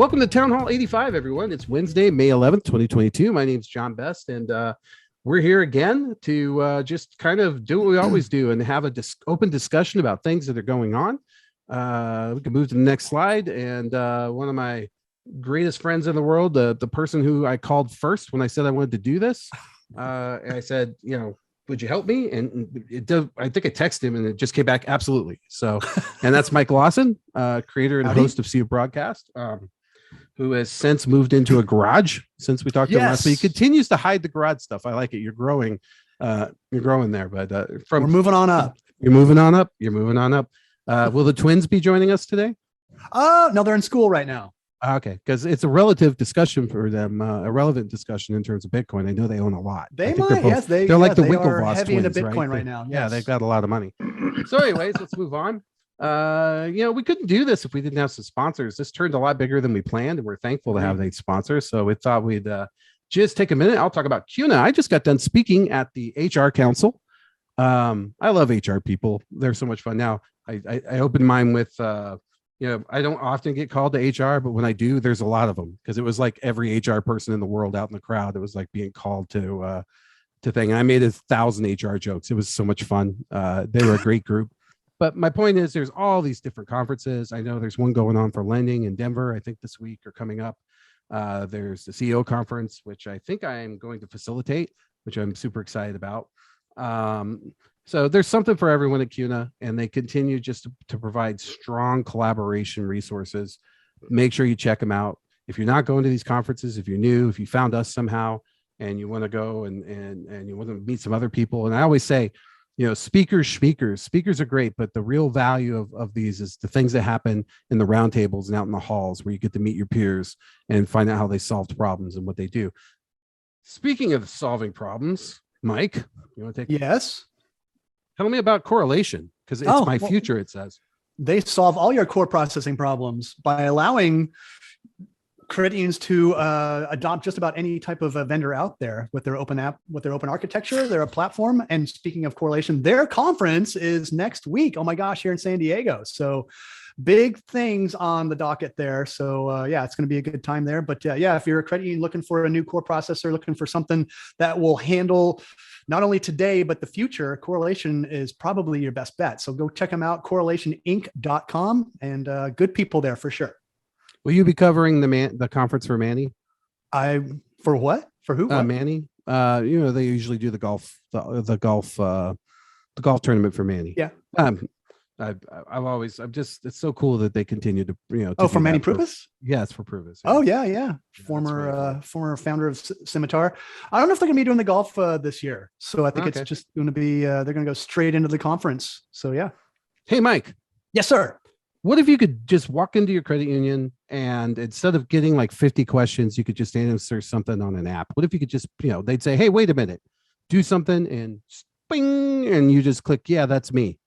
Welcome to Town Hall 85, everyone. It's Wednesday, May 11th, 2022. My name is John Best, and we're here again to just kind of do what we always do and have a open discussion about things that are going on. We can move to the next slide. And one of my greatest friends in the world, the person who I called first when I said I wanted to do this, and I said, would you help me? And I think I texted him and it just came back, absolutely. So, and that's Mike Lawson, creator and host of See Broadcast, who has since moved into a garage since we talked to him last week. He continues to hide the garage stuff. I like it. You're growing there, but we're moving on up. You're moving on up. Will the twins be joining us today? No, they're in school right now. Okay, because it's a relative discussion for them, a relevant discussion in terms of Bitcoin. I know they own a lot. They're like the Winklevoss heavy twins, into Bitcoin right now. Yes. Yeah, they've got a lot of money. So, anyways, let's move on. We couldn't do this if we didn't have some sponsors. This turned a lot bigger than we planned, and we're thankful to have 8 sponsors. So we thought we'd just take a minute. I'll talk about CUNA. I just got done speaking at the HR Council. I love HR people. They're so much fun. Now, I opened mine with I don't often get called to HR, but when I do, there's a lot of them, because it was like every HR person in the world out in the crowd. It was like being called to thing. And I made 1,000 HR jokes. It was so much fun. They were a great group. But my point is, there's all these different conferences. I know there's one going on for lending in Denver, I think this week or coming up. There's the CEO conference, which I think I am going to facilitate, which I'm super excited about. So there's something for everyone at CUNA, and they continue just to provide strong collaboration resources. Make sure you check them out. If you're not going to these conferences, if you're new, if you found us somehow and you want to go and you want to meet some other people. And I always say, speakers are great, but the real value of these is the things that happen in the roundtables and out in the halls, where you get to meet your peers and find out how they solved problems and what they do. Speaking of solving problems, Mike, you want to take? Yes. Tell me about correlation, because it's future, it says. They solve all your core processing problems by allowing credit unions to adopt just about any type of a vendor out there with their open app, with their open architecture. They're a platform. And speaking of correlation, their conference is next week. Oh my gosh, here in San Diego. So big things on the docket there. So it's going to be a good time there. But if you're a credit union looking for a new core processor, looking for something that will handle not only today, but the future, Correlation is probably your best bet. So go check them out, correlationinc.com, and good people there for sure. Will you be covering the conference for Manny? For what? For who? Manny. They usually do the golf tournament for Manny. Yeah. It's so cool that they continue to, for Manny Prupus? Yes, for Prupus. Yeah. Oh yeah. Former founder of Scimitar. I don't know if they're going to be doing the golf this year. So I think it's just going to be, they're going to go straight into the conference. So yeah. Hey, Mike. Yes, sir. What if you could just walk into your credit union and instead of getting like 50 questions, you could just answer something on an app? What if you could just, they'd say, hey, wait a minute, do something, and bing, and you just click, yeah, that's me.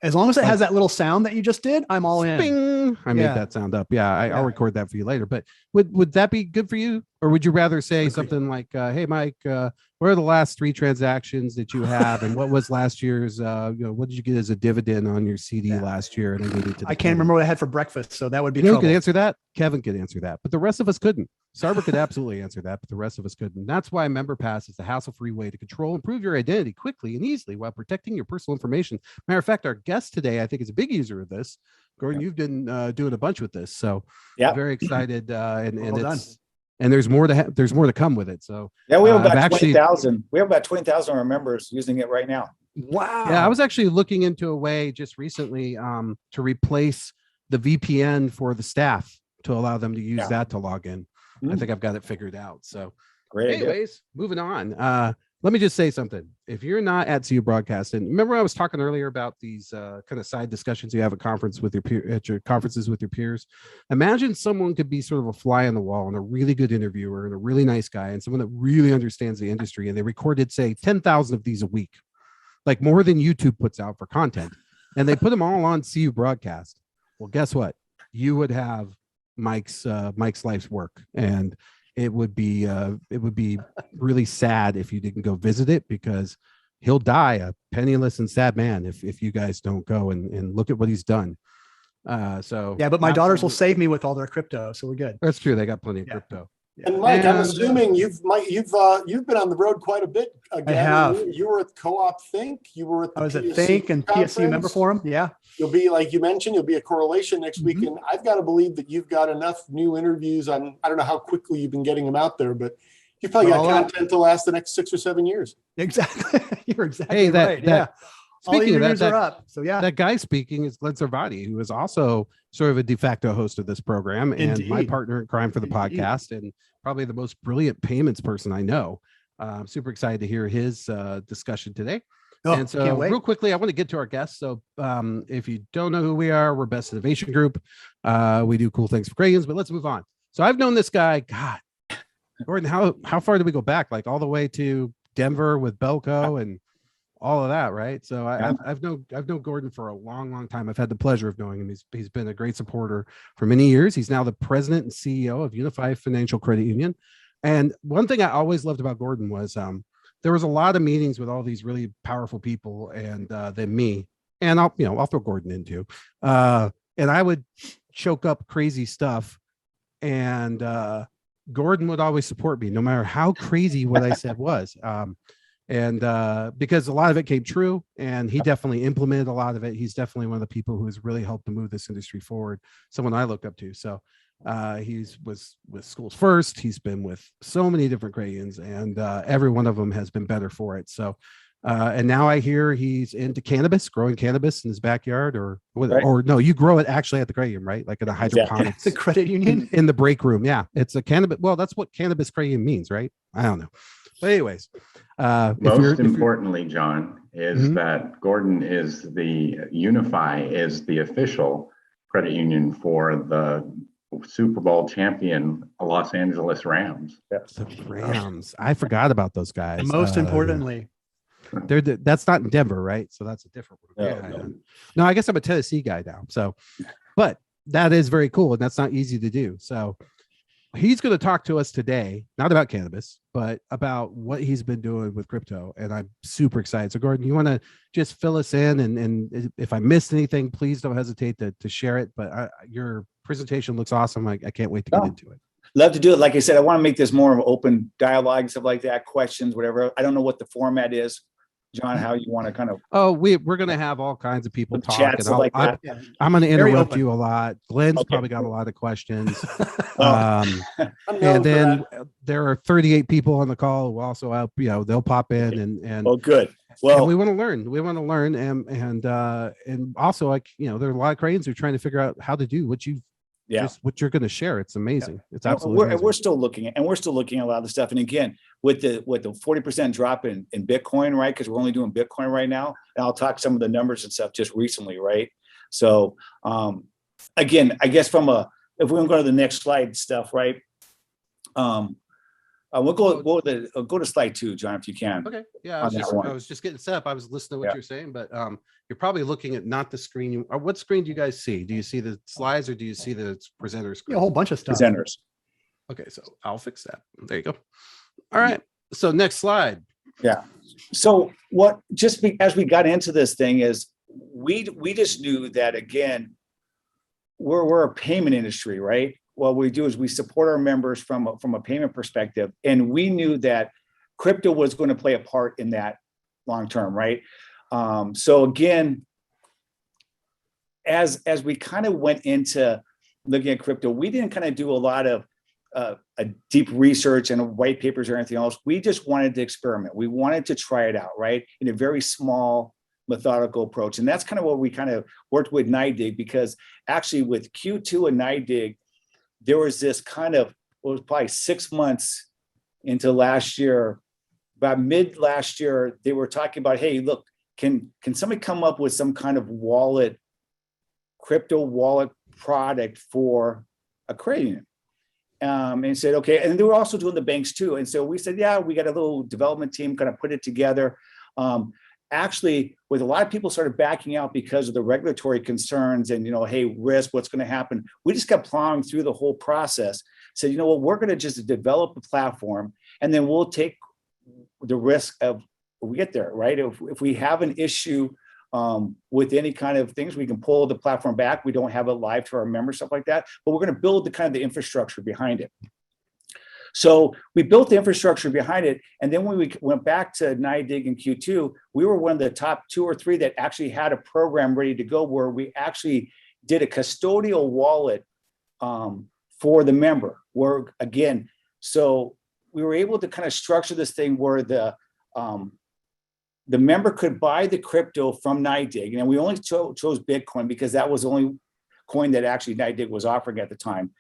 As long as it has that little sound that you just did, I'm all in. Bing. I made that sound up. Yeah, I'll record that for you later. But would that be good for you? Or would you rather say something like, hey, Mike, what are the last 3 transactions that you have? And what was last year's, what did you get as a dividend on your CD last year? And I can't remember what I had for breakfast. So that would be trouble. Could answer that. Kevin could answer that. But the rest of us couldn't. Sarver could absolutely answer that, but the rest of us couldn't. That's why Member Pass is the hassle-free way to control and prove your identity quickly and easily while protecting your personal information. Matter of fact, our guest today, I think, is a big user of this. Gordon, you've been doing a bunch with this, so I'm very excited. And there's more to come with it. So we have about 20,000. We have about 20,000 of our members using it right now. Wow. Yeah, I was actually looking into a way just recently to replace the VPN for the staff to allow them to use that to log in. I think I've got it figured out. So anyways, moving on. Let me just say something. If you're not at CU Broadcast, and remember I was talking earlier about these kind of side discussions you have at your conferences with your peers. Imagine someone could be sort of a fly on the wall and a really good interviewer and a really nice guy and someone that really understands the industry, and they recorded, say, 10,000 of these a week, like more than YouTube puts out for content, and they put them all on CU Broadcast. Well, guess what? You would have Mike's life's work, and it would be really sad if you didn't go visit it, because he'll die a penniless and sad man if you guys don't go and look at what he's done. So Yeah, but my daughters will absolutely. save me with all their crypto, so we're good. That's true. They got plenty of Yeah. crypto. And Mike, I'm And, assuming you've been on the road quite a bit again. have. You were at Co-op Think. You were at the I was at PSU Think and PSU member conference. forum. Yeah. You'll be, like you mentioned, you'll be at Correlation next week. Mhm. And I've got to believe that you've got enough new interviews on, I don't know how quickly you've been getting them out there, but you've probably got All out. content to last the next 6 or 7 years. Exactly. You're exactly Hey, that- right. that- Yeah. All the speaking of that, interviews are up. So yeah. that guy speaking is Glenn Servati, who is also sort of a de facto host of this program and my Indeed. partner in crime for the Indeed. podcast, and probably the most brilliant payments person I know. I'm super excited to hear his discussion today. Oh, And so can't wait. real quickly, I want to get to our guests. So if you don't know who we are, we're Best Innovation Group. We do cool things for Crayons, but let's move on. So I've known this guy, God, Gordon, how far did we go back? Like all the way to Denver with Belco and all of that, right? So I've known Gordon for a long time. I've had the pleasure of knowing him. He's been a great supporter for many years. He's now the president and CEO of Unified Financial Credit Union. And one thing I always loved about Gordon was there was a lot of meetings with all these really powerful people, and then me, and I'll throw Gordon in too. And I would choke up crazy stuff, and Gordon would always support me, no matter how crazy what I said was. And because a lot of it came true, and he definitely implemented a lot of it. He's definitely one of the people who has really helped to move this industry forward. Someone I look up to. So he's was with Schools First. He's been with so many different Crayons, and every one of them has been better for it. So and now I hear he's into cannabis, growing cannabis in his backyard, or Right. or no, you grow it actually at the Crayon, right? Like in a hydroponics The credit union. in the break room. Yeah, it's a cannabis. Well, that's what cannabis Crayon means, right? I don't know. But anyways, Most importantly, John, is Mhm. that Gordon is Unify is the official credit union for the Super Bowl champion Los Angeles Rams. the Rams. I forgot about those guys. Most importantly, That's not in Denver, right? So that's a different one. No, Yeah, no. yeah. No, I guess I'm a Tennessee guy now. So, but that is very cool, and that's not easy to do. So he's going to talk to us today, not about cannabis, but about what he's been doing with crypto. And I'm super excited. So Gordon, you want to just fill us in, and if I missed anything, please don't hesitate to share it. But your presentation looks awesome. I can't wait to get Oh. into it. Love to do it. Like I said, I want to make this more of an open dialogue, stuff like that, questions, whatever. I don't know what the format is, John, how you want to kind of Oh, we're going to have all kinds of people talk, chat, and stuff like that. yeah. I'm going to Very interrupt open. you a lot. Glenn's Okay. probably got a lot of questions. Oh. Um, I'm known and for then that. there are 38 people on the call who also help, they'll pop in and Oh, good. and Well, we want to learn. We want to learn, and also, like, there are a lot of Crayons who are trying to figure out how to do what what you're going to share. It's amazing. It's absolutely we're, amazing. we're still looking at, and we're still looking at a lot of the stuff. And again, with the 40% drop in Bitcoin, right? Because we're only doing Bitcoin right now. And I'll talk some of the numbers and stuff just recently, right? So again, I guess if we're gonna go to the next slide stuff, right? We'll go to slide 2, John, if you can. Okay. Yeah, on that one. I was just getting set up. I was listening to what Yeah. you're saying, but you're probably looking at not the screen. Or what screen do you guys see? Do you see the slides, or do you see the presenter screen? A whole bunch of stuff. Presenters. Okay, so I'll fix that. There you go. All right. So next slide. Yeah. So as we got into this thing is we just knew that, again, we're a payment industry, right? What we do is we support our members from a payment perspective. And we knew that crypto was going to play a part in that long term, right? So again, as we kind of went into looking at crypto, we didn't kind of do a lot of a deep research and white papers or anything else. We just wanted to experiment. We wanted to try it out, right? In a very small, methodical approach. And that's kind of what we kind of worked with NIDIG, because actually with Q2 and NIDIG, there was this kind of, it was probably 6 months into last year, about mid last year, they were talking about, hey, look, can somebody come up with some kind of crypto wallet product for a credit union? And said, okay. And they were also doing the banks too. And so we said, yeah, we got a little development team, kind of put it together. Actually, with a lot of people started backing out because of the regulatory concerns and, hey, risk, what's going to happen? We just kept plowing through the whole process. Said, you know what, we're going to just develop a platform, and then we'll take the risk of, we get there, right? If we have an issue with any kind of things. We can pull the platform back. We don't have it live to our members, stuff like that, but we're going to build the kind of the infrastructure behind it. So we built the infrastructure behind it. And then when we went back to NYDIG in Q2, we were one of the top 2 or 3 that actually had a program ready to go, where we actually did a custodial wallet for the member, where again, so we were able to kind of structure this thing where the member could buy the crypto from NYDIG. And we only chose Bitcoin because that was the only coin that actually NYDIG was offering at the time.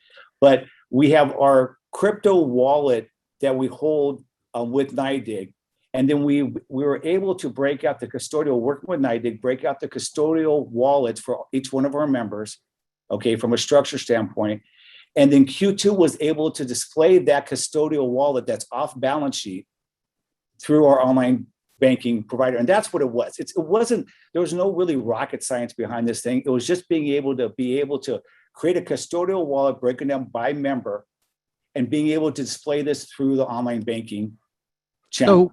But we have our crypto wallet that we hold with NYDIG. And then we were able to break out the custodial, working with NYDIG, break out the custodial wallets for each one of our members, okay, from a structure standpoint. And then Q2 was able to display that custodial wallet that's off balance sheet through our online banking provider. And that's what it was. It wasn't, there was no really rocket science behind this thing. It was just being able to create a custodial wallet, breaking down by member, and being able to display this through the online banking channel.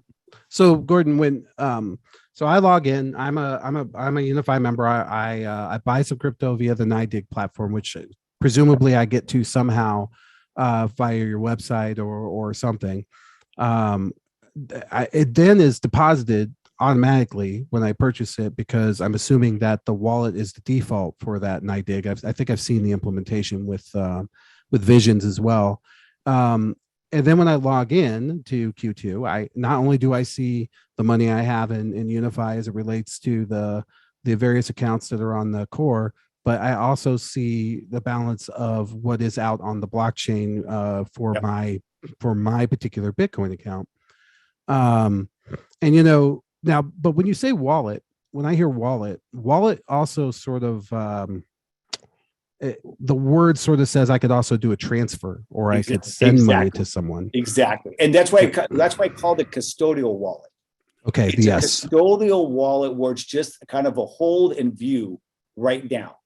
So Gordon, when so I log in, I'm a Unify member. I buy some crypto via the NYDIG platform, which presumably I get to somehow via your website or something. It then is deposited automatically when I purchase it, because I'm assuming that the wallet is the default for that NYDIG. I think I've seen the implementation with Visions as well. And then when I log in to Q2, I not only do I see the money I have in Unify as it relates to the various accounts that are on the core, but I also see the balance of what is out on the blockchain for my particular Bitcoin account. And now, but when you say wallet, when I hear wallet also sort of the word sort of says I could also do a transfer, or I could send money to someone. Exactly. And that's why I called it custodial wallet. Okay. It's yes. a custodial wallet where it's just kind of a hold and view right now.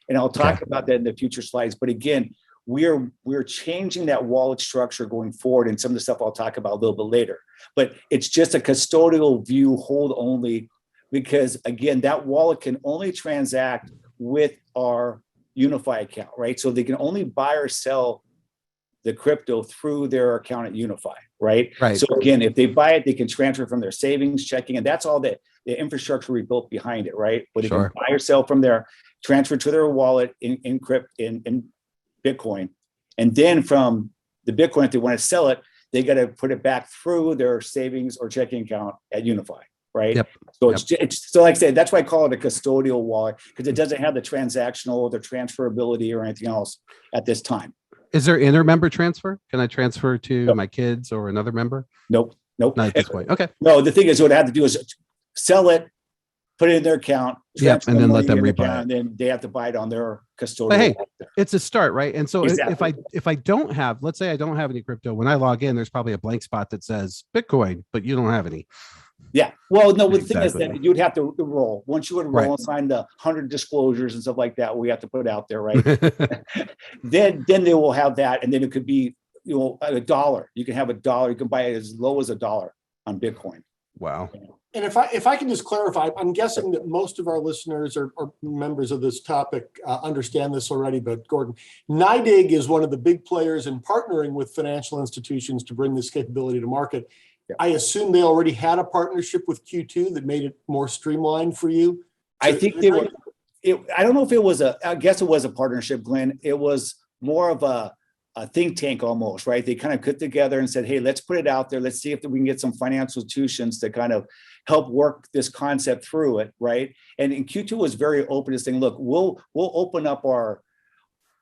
And I'll talk about that in the future slides. But again, we're changing that wallet structure going forward, and some of the stuff I'll talk about a little bit later. But it's just a custodial view, hold only, because again, that wallet can only transact with our Unify account, right? So they can only buy or sell the crypto through their account at Unify, right? Right. So again, if they buy it, they can transfer from their savings, checking, and that's all the infrastructure we built behind it, right? But they can buy or sell from their, transfer to their wallet in Bitcoin, and then from the Bitcoin, if they want to sell it, they got to put it back through their savings or checking account at Unify, right? Yep. So it's so like I said, that's why I call it a custodial wallet, because it doesn't have the transactional or the transferability or anything else at this time. Is there inter-member transfer? Can I transfer to my kids or another member? Nope. Not at this point. Okay. No, the thing is, what I have to do is sell it, put it in their account, and then let them rebuy it. and then they have to buy it on their custodial. But hey, it's a start, right? And so Exactly. if I don't have, let's say I don't have any crypto, when I log in, there's probably a blank spot that says Bitcoin, but you don't have any. Yeah. Well, no, the thing is Exactly. that you'd have to roll. Once you would roll and sign the 100 disclosures and stuff like that, we have to put out there, right? then they will have that, and then it could be $1. You can have $1. You can buy it as low as $1 on Bitcoin. Wow. And if I can just clarify, I'm guessing that most of our listeners or members of this topic understand this already, but Gordon, NYDIG is one of the big players in partnering with financial institutions to bring this capability to market. Yeah. I assume they already had a partnership with Q2 that made it more streamlined for you. I think they were. I don't know if it was I guess it was a partnership, Glenn. It was more of a think tank almost, right? They kind of put together and said, hey, let's put it out there. Let's see if we can get some financial institutions to kind of help work this concept through it, right? And Q2 was very open to saying, look, we'll open up our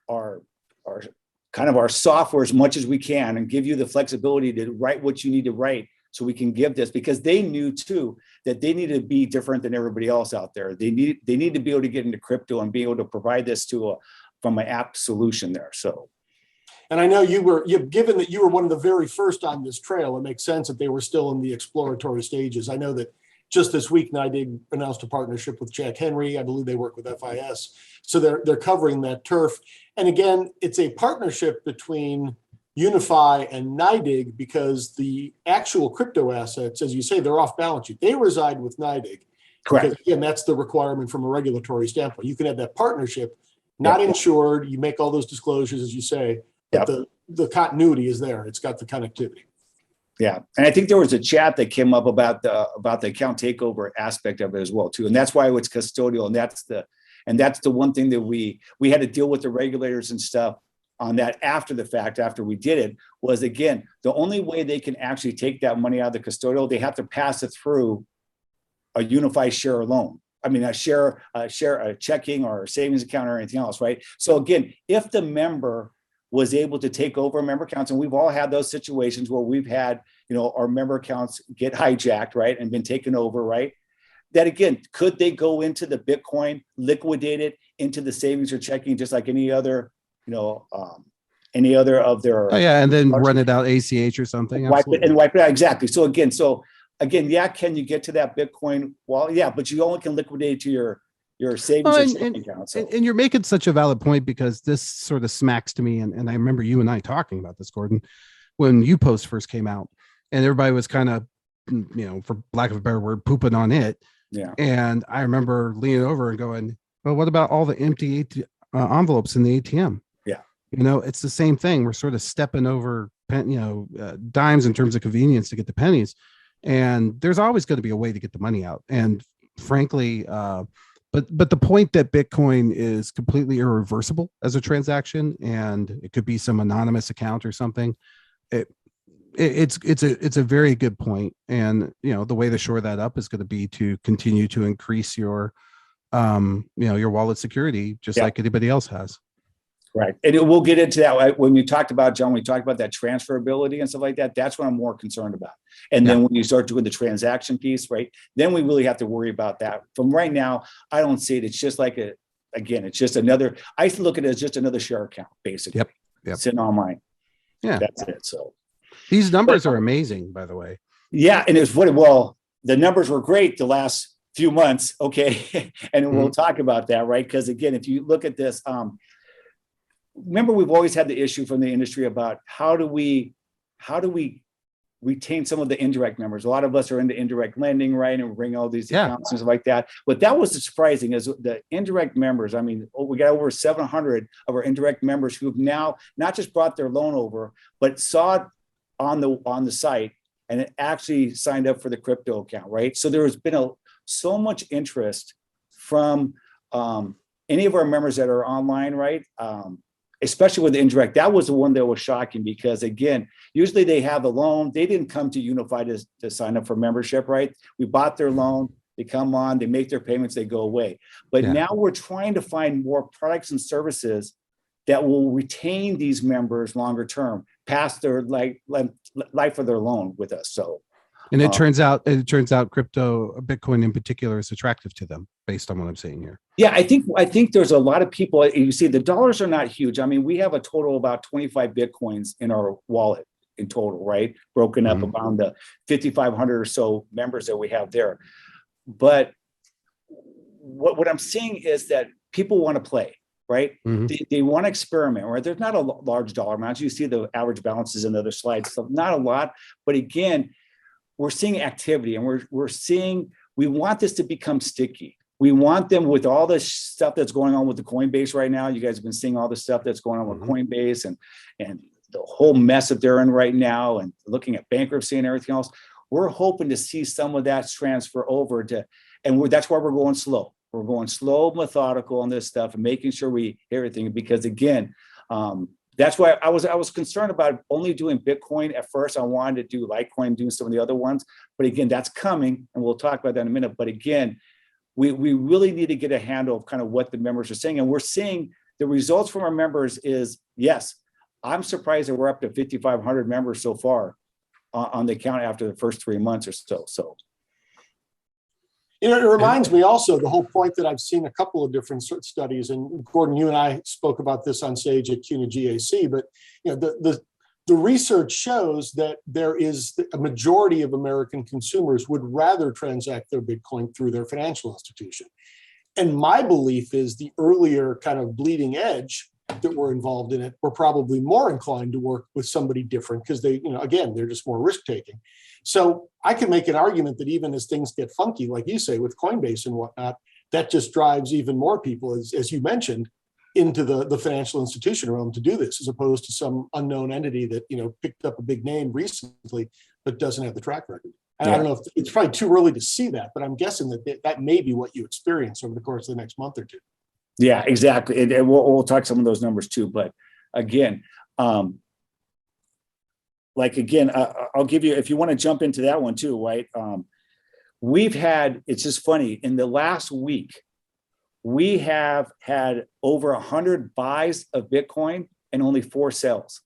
kind of our software as much as we can and give you the flexibility to write what you need to write, so we can give this, because they knew too that they need to be different than everybody else out there. They need to be able to get into crypto and be able to provide this from an app solution there. So. And I know given that you were one of the very first on this trail, it makes sense that they were still in the exploratory stages. I know that just this week, NYDIG announced a partnership with Jack Henry. I believe they work with FIS. So they're covering that turf. And again, it's a partnership between Unify and NYDIG, because the actual crypto assets, as you say, they're off balance sheet. They reside with NYDIG. Correct. Because again, that's the requirement from a regulatory standpoint. You can have that partnership, not insured. You make all those disclosures, as you say, but the continuity is there. It's got the connectivity. Yeah, and I think there was a chat that came up about the account takeover aspect of it as well too, and that's why it's custodial, and that's the one thing that we had to deal with the regulators and stuff on that after the fact, after we did it, was again, the only way they can actually take that money out of the custodial, they have to pass it through a unified share loan. I mean, a checking or a savings account or anything else, right? So again, if the member was able to take over member accounts, and we've all had those situations where we've had, our member accounts get hijacked, right, and been taken over, right? That again, could they go into the Bitcoin, liquidate it into the savings or checking, just like any other, any other of their. Oh yeah, and then run it out ACH or something. Wipe it out, exactly. So again, yeah, can you get to that Bitcoin? Well, yeah, but you only can liquidate it to your savings account. So. And you're making such a valid point, because this sort of smacks to me, and I remember you and I talking about this, Gordon, when UPost first came out, and everybody was kind of, for lack of a better word, pooping on it. Yeah. And I remember leaning over and going, well, what about all the empty envelopes in the ATM? Yeah. It's the same thing. We're sort of stepping over, dimes in terms of convenience to get the pennies. And there's always going to be a way to get the money out. And frankly, but the point that Bitcoin is completely irreversible as a transaction, and it could be some anonymous account or something. It's a very good point. And, the way to shore that up is going to be to continue to increase your wallet security, just like anybody else has. Right. And we'll get into that. Right? When we talked about that transferability and stuff like that, that's what I'm more concerned about. And then when you start doing the transaction piece, right, then we really have to worry about that. From right now, I don't see it. It's just like it's just another, I look at it as just another share account, basically. Yep. Sitting on mine. Yeah. That's it. So these numbers are amazing, by the way. Yeah. And it's the numbers were great the last few months. Okay. And we'll talk about that, right? Because again, if you look at this, remember, we've always had the issue from the industry about how do we retain some of the indirect members. A lot of us are into indirect lending, right? And we bring all these accounts and stuff like that. But that was surprising, is the indirect members. I mean, we got over 700 of our indirect members who've now not just brought their loan over, but saw it on the site and it actually signed up for the crypto account, right? So there has been so much interest from any of our members that are online, right? Especially with the indirect. That was the one that was shocking, because again, usually they have a loan. They didn't come to Unify to sign up for membership, right? We bought their loan, they come on, they make their payments, they go away. But now we're trying to find more products and services that will retain these members longer term, past their life of their loan with us. So, and it turns out crypto, Bitcoin in particular, is attractive to them based on what I'm seeing here. Yeah, I think there's a lot of people. You see, the dollars are not huge. I mean, we have a total of about 25 Bitcoins in our wallet in total, right? Broken up around the 5,500 or so members that we have there. But what I'm seeing is that people want to play, right? They want to experiment, right? There's not a large dollar amount. You see the average balances in the other slides, so not a lot. But again, we're seeing activity, and we're seeing, we want this to become sticky. We want them, with all the stuff that's going on with the Coinbase right now. You guys have been seeing all the stuff that's going on with Coinbase and the whole mess that they're in right now, and looking at bankruptcy and everything else. We're hoping to see some of that transfer over to, that's why we're going slow. We're going slow, methodical on this stuff, and making sure we everything, because again, that's why I was concerned about only doing Bitcoin at first. I wanted to do Litecoin, doing some of the other ones, but again, that's coming, and we'll talk about that in a minute. But again, we really need to get a handle of kind of what the members are saying, and we're seeing the results from our members is, yes, I'm surprised that we're up to 5,500 members so far on the account after the first 3 months or so. So. It reminds me also the whole point that I've seen a couple of different studies, and Gordon, you and I spoke about this on stage at CUNA GAC, but the research shows that there is a majority of American consumers would rather transact their Bitcoin through their financial institution. And my belief is the earlier kind of bleeding edge that were involved in it were probably more inclined to work with somebody different because they, again, they're just more risk taking. So I can make an argument that even as things get funky, like you say, with Coinbase and whatnot, that just drives even more people, as you mentioned, into the financial institution realm to do this, as opposed to some unknown entity that, picked up a big name recently, but doesn't have the track record. And I don't know if it's probably too early to see that, but I'm guessing that may be what you experience over the course of the next month or two. Yeah, exactly. And we'll talk some of those numbers too. But again, I'll give you, if you want to jump into that one too, right? It's just funny, in the last week, we have had over 100 buys of Bitcoin and only 4 sells.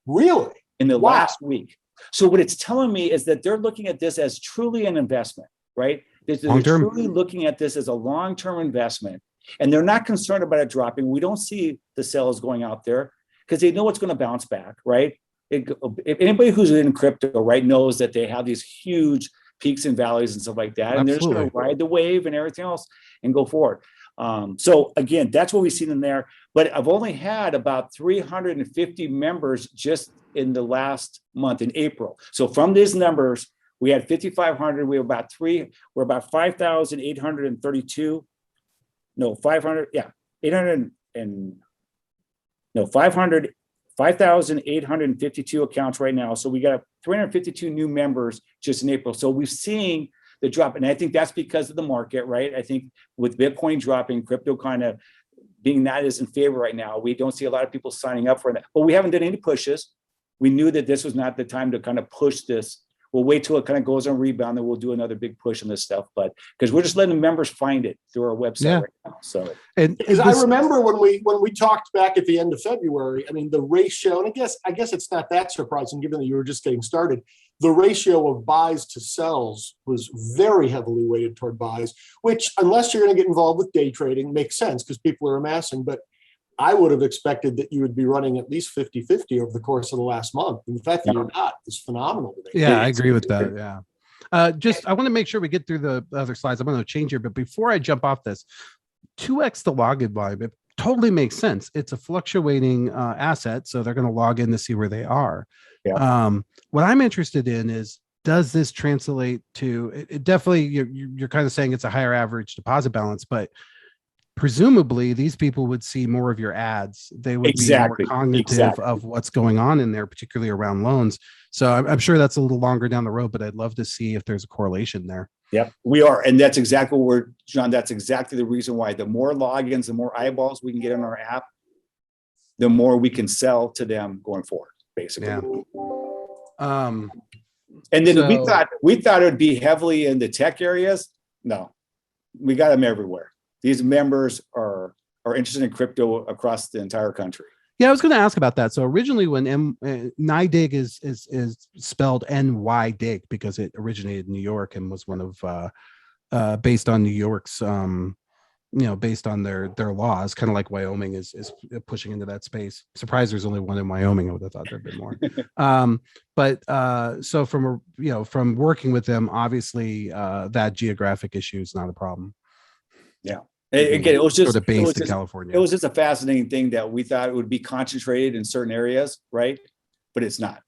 Really? In the last week. So what it's telling me is that they're looking at this as truly an investment, right? They're truly looking at this as a long-term investment, and they're not concerned about it dropping. We don't see the sales going out there because they know it's going to bounce back, right? If anybody who's in crypto, right, knows that they have these huge peaks and valleys and stuff like that, and they're just going to ride the wave and everything else and go forward. So again, that's what we've seen in there. But I've only had about 350 members just in the last month, in April. So from these numbers, we had 5,500. We're about 5,832. No, 500. Yeah, 800 and no 500. 5,852 accounts right now. So we got 352 new members just in April. So we've seen the drop. And I think that's because of the market, right? I think with Bitcoin dropping, crypto kind of being not as in favor right now, we don't see a lot of people signing up for that. But we haven't done any pushes. We knew that this was not the time to kind of push this. We'll wait till it kind of goes on rebound, then we'll do another big push on this stuff. But because we're just letting the members find it through our website right now. So, because I remember when we talked back at the end of February, I mean, the ratio, and I guess it's not that surprising given that you were just getting started. The ratio of buys to sells was very heavily weighted toward buys, which, unless you're going to get involved with day trading, makes sense because people are amassing. But I would have expected that you would be running at least 50-50 over the course of the last month. And the fact that you're not is phenomenal to me. Yeah, I agree with that. Yeah. I want to make sure we get through the other slides. I'm going to change here, but before I jump off this, 2x the login volume, it totally makes sense. It's a fluctuating asset, so they're going to log in to see where they are. Yeah. What I'm interested in is, does this translate to it? Definitely, you're kind of saying it's a higher average deposit balance, but presumably these people would see more of your ads. They would be more cognitive of what's going on in there, particularly around loans. So I'm sure that's a little longer down the road, but I'd love to see if there's a correlation there. Yep, we are. And that's exactly where, John, that's exactly the reason why the more logins, the more eyeballs we can get on our app, the more we can sell to them going forward, basically. Yeah. And then we thought it would be heavily in the tech areas. No, we got them everywhere. These members are interested in crypto across the entire country. Yeah, I was going to ask about that. So originally, when NYDIG is spelled NYDIG because it originated in New York and was one of based on New York's based on their laws, kind of like Wyoming is pushing into that space. Surprised there's only one in Wyoming. I would have thought there'd been more. So from working with them, obviously that geographic issue is not a problem. Yeah. Again, it was just California. It was just a fascinating thing that we thought it would be concentrated in certain areas, right? But it's not.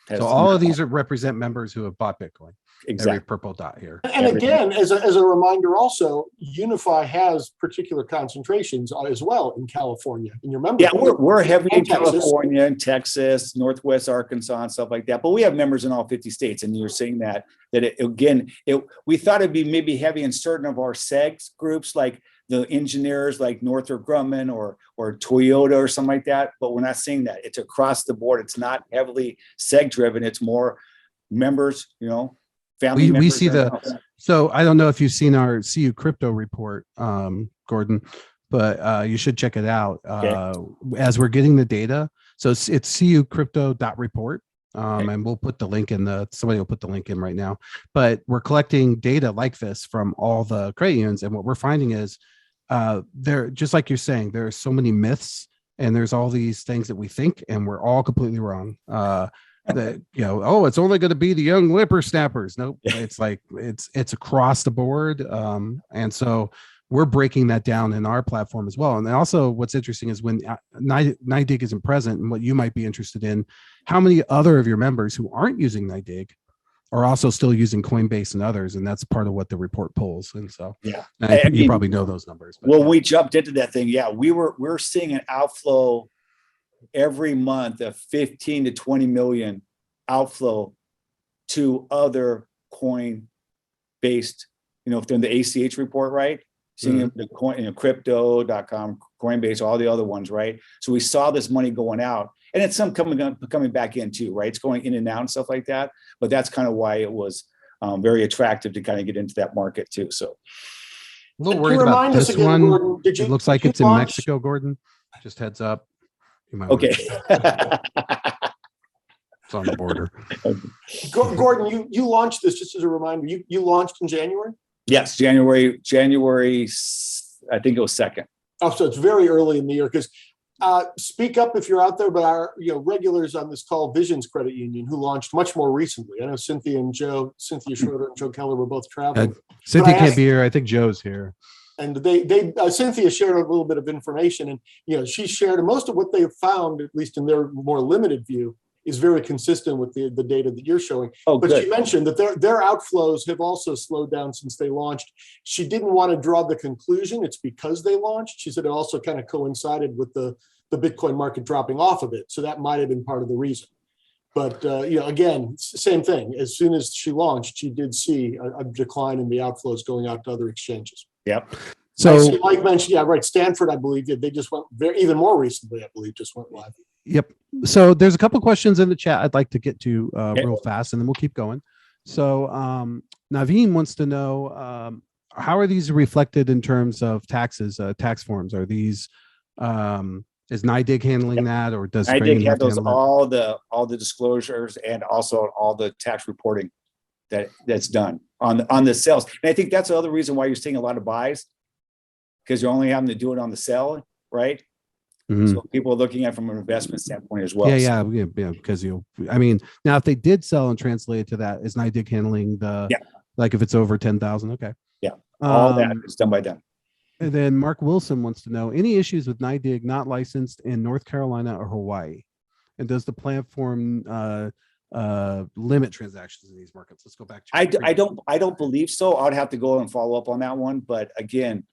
So all of these represent members who have bought Bitcoin. Exactly. Every purple dot here. And again, as a reminder, also, Unify has particular concentrations as well in California. In your members, yeah, we're heavy in California and Texas, Northwest Arkansas, and stuff like that. But we have members in all 50 states, and you're saying that we thought it'd be maybe heavy in certain of our segs groups, like the engineers, like Northrop Grumman or Toyota or something like that. But we're not seeing that. It's across the board. It's not heavily seg driven. It's more members, family members. We see so I don't know if you've seen our CU crypto report, Gordon, but you should check it out as we're getting the data. So it's cucrypto.report. And we'll put the link somebody will put the link in right now, but we're collecting data like this from all the credit unions. And what we're finding is there, just like you're saying, there are so many myths and there's all these things that we think, and we're all completely wrong. That, it's only going to be the young whippersnappers. Nope. It's like, it's across the board. And so we're breaking that down in our platform as well. And then also what's interesting is when NYDIG isn't present, and what you might be interested in, how many other of your members who aren't using NYDIG are also still using Coinbase and others. And that's part of what the report pulls. And so Yeah, you probably know those numbers. But well, we jumped into that thing. Yeah, we're seeing an outflow every month of 15 to 20 million outflow to other coin based, if they're in the ACH report, right? Seeing the coin, crypto.com, Coinbase, all the other ones, right? So we saw this money going out, and it's some coming back in too, right? It's going in and out and stuff like that. But that's kind of why it was very attractive to kind of get into that market too. So a little worried about this again, one. Gordon, It looks like it's in Mexico, Gordon. Just heads up. You might okay. It's on the border. Gordon, you launched this, just as a reminder, you launched in January? Yes, January, I think it was 2nd. Oh, so it's very early in the year, because speak up if you're out there, but our regulars on this call, Visions Credit Union, who launched much more recently. I know Cynthia Schroeder and Joe Keller were both traveling. Cynthia can't be here. I think Joe's here. And Cynthia shared a little bit of information, and she shared, and most of what they have found, at least in their more limited view, is very consistent with the data that you're showing. But good. She mentioned that their outflows have also slowed down since they launched. She didn't want to draw the conclusion it's because they launched. She said it also kind of coincided with the Bitcoin market dropping off a bit. So that might have been part of the reason. But, again, same thing. As soon as she launched, she did see a decline in the outflows going out to other exchanges. Yep. So Mike mentioned, yeah, right. Stanford, I believe, they just went even more recently, I believe, just went live. Yep. So there's a couple questions in the chat I'd like to get to real fast, and then we'll keep going. So Naveen wants to know, how are these reflected in terms of taxes, tax forms? Are these, is NYDIG handling that, or does NYDIG handles all the disclosures and also all the tax reporting that's done on the sales? And I think that's the other reason why you're seeing a lot of buys, because you're only having to do it on the sell, right? Mm-hmm. So people are looking at it from an investment standpoint as well. Yeah. Because now if they did sell and translate it to that, is NYDIG handling like if it's over 10,000? Okay. Yeah. All that is done by them. And then Mark Wilson wants to know, any issues with NYDIG not licensed in North Carolina or Hawaii? And does the platform limit transactions in these markets? Let's go back to I don't believe so. I'd have to go and follow up on that one. But again,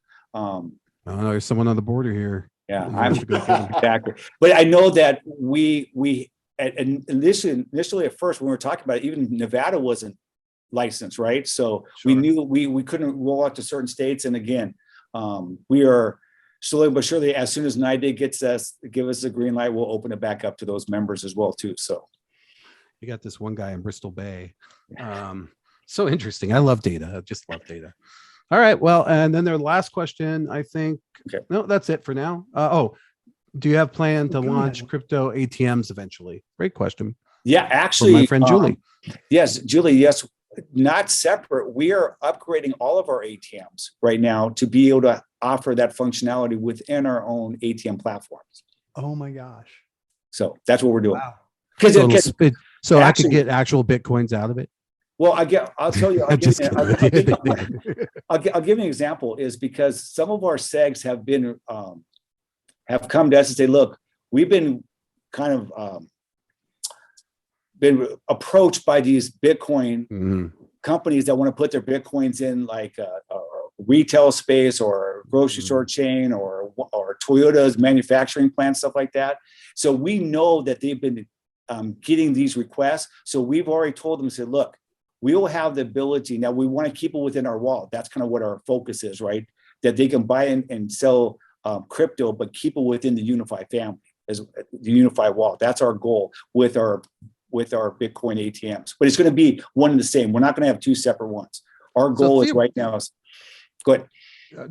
there's someone on the border here. Yeah, I'm exactly. But I know that we initially at first when we were talking about it, even Nevada wasn't licensed, right? So we knew we couldn't roll out to certain states. And again, we are slowly but surely, as soon as NYDIG give us a green light, we'll open it back up to those members as well too. So you got this one guy in Bristol Bay. So interesting. I love data. I just love data. All right. Well, and then their last question, I think. Okay. No, that's it for now. Do you have plan to launch crypto ATMs eventually? Great question. Yeah, actually, from my friend Julie. Yes, Julie. Yes, not separate. We are upgrading all of our ATMs right now to be able to offer that functionality within our own ATM platforms. Oh my gosh! So that's what we're doing. Wow. So I could get actual Bitcoins out of it. Well, I'll tell you. I'll give you an example. Is because some of our segs have come to us and say, "Look, we've been kind of been approached by these Bitcoin companies that want to put their Bitcoins in like a retail space or a grocery store chain or Toyota's manufacturing plant, stuff like that." So we know that they've been getting these requests. So we've already told them, said, "Look, we will have the ability. Now we want to keep it within our wallet. That's kind of what our focus is, right? That they can buy and sell crypto, but keep it within the Unified family, as the Unified wallet. That's our goal with our Bitcoin ATMs. But it's going to be one and the same. We're not going to have two separate ones. Our goal is right now is go ahead.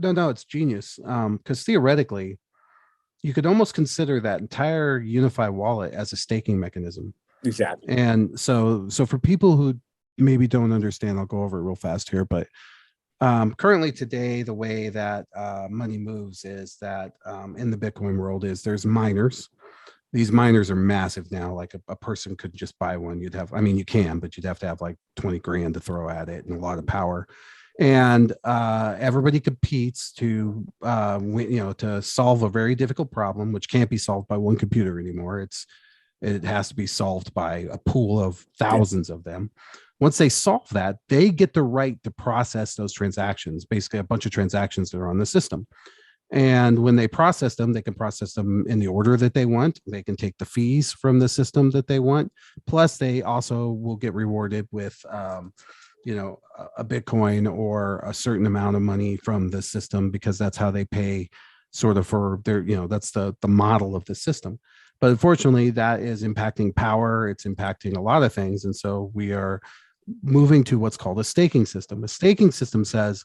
No, it's genius. Because theoretically, you could almost consider that entire Unified wallet as a staking mechanism. Exactly. And so for people who maybe don't understand, I'll go over it real fast here, but currently today, the way that money moves is that in the Bitcoin world is there's miners. These miners are massive now. Like a person could just buy one. You can, but you'd have to have like 20 grand to throw at it and a lot of power. and everybody competes to to solve a very difficult problem, which can't be solved by one computer anymore. It has to be solved by a pool of thousands of them. Once they solve that, they get the right to process those transactions, basically a bunch of transactions that are on the system. And when they process them, they can process them in the order that they want. They can take the fees from the system that they want. Plus, they also will get rewarded with, a Bitcoin or a certain amount of money from the system, because that's how they pay sort of for their, that's the model of the system. But unfortunately, that is impacting power. It's impacting a lot of things. And so we are moving to what's called a staking system. A staking system says,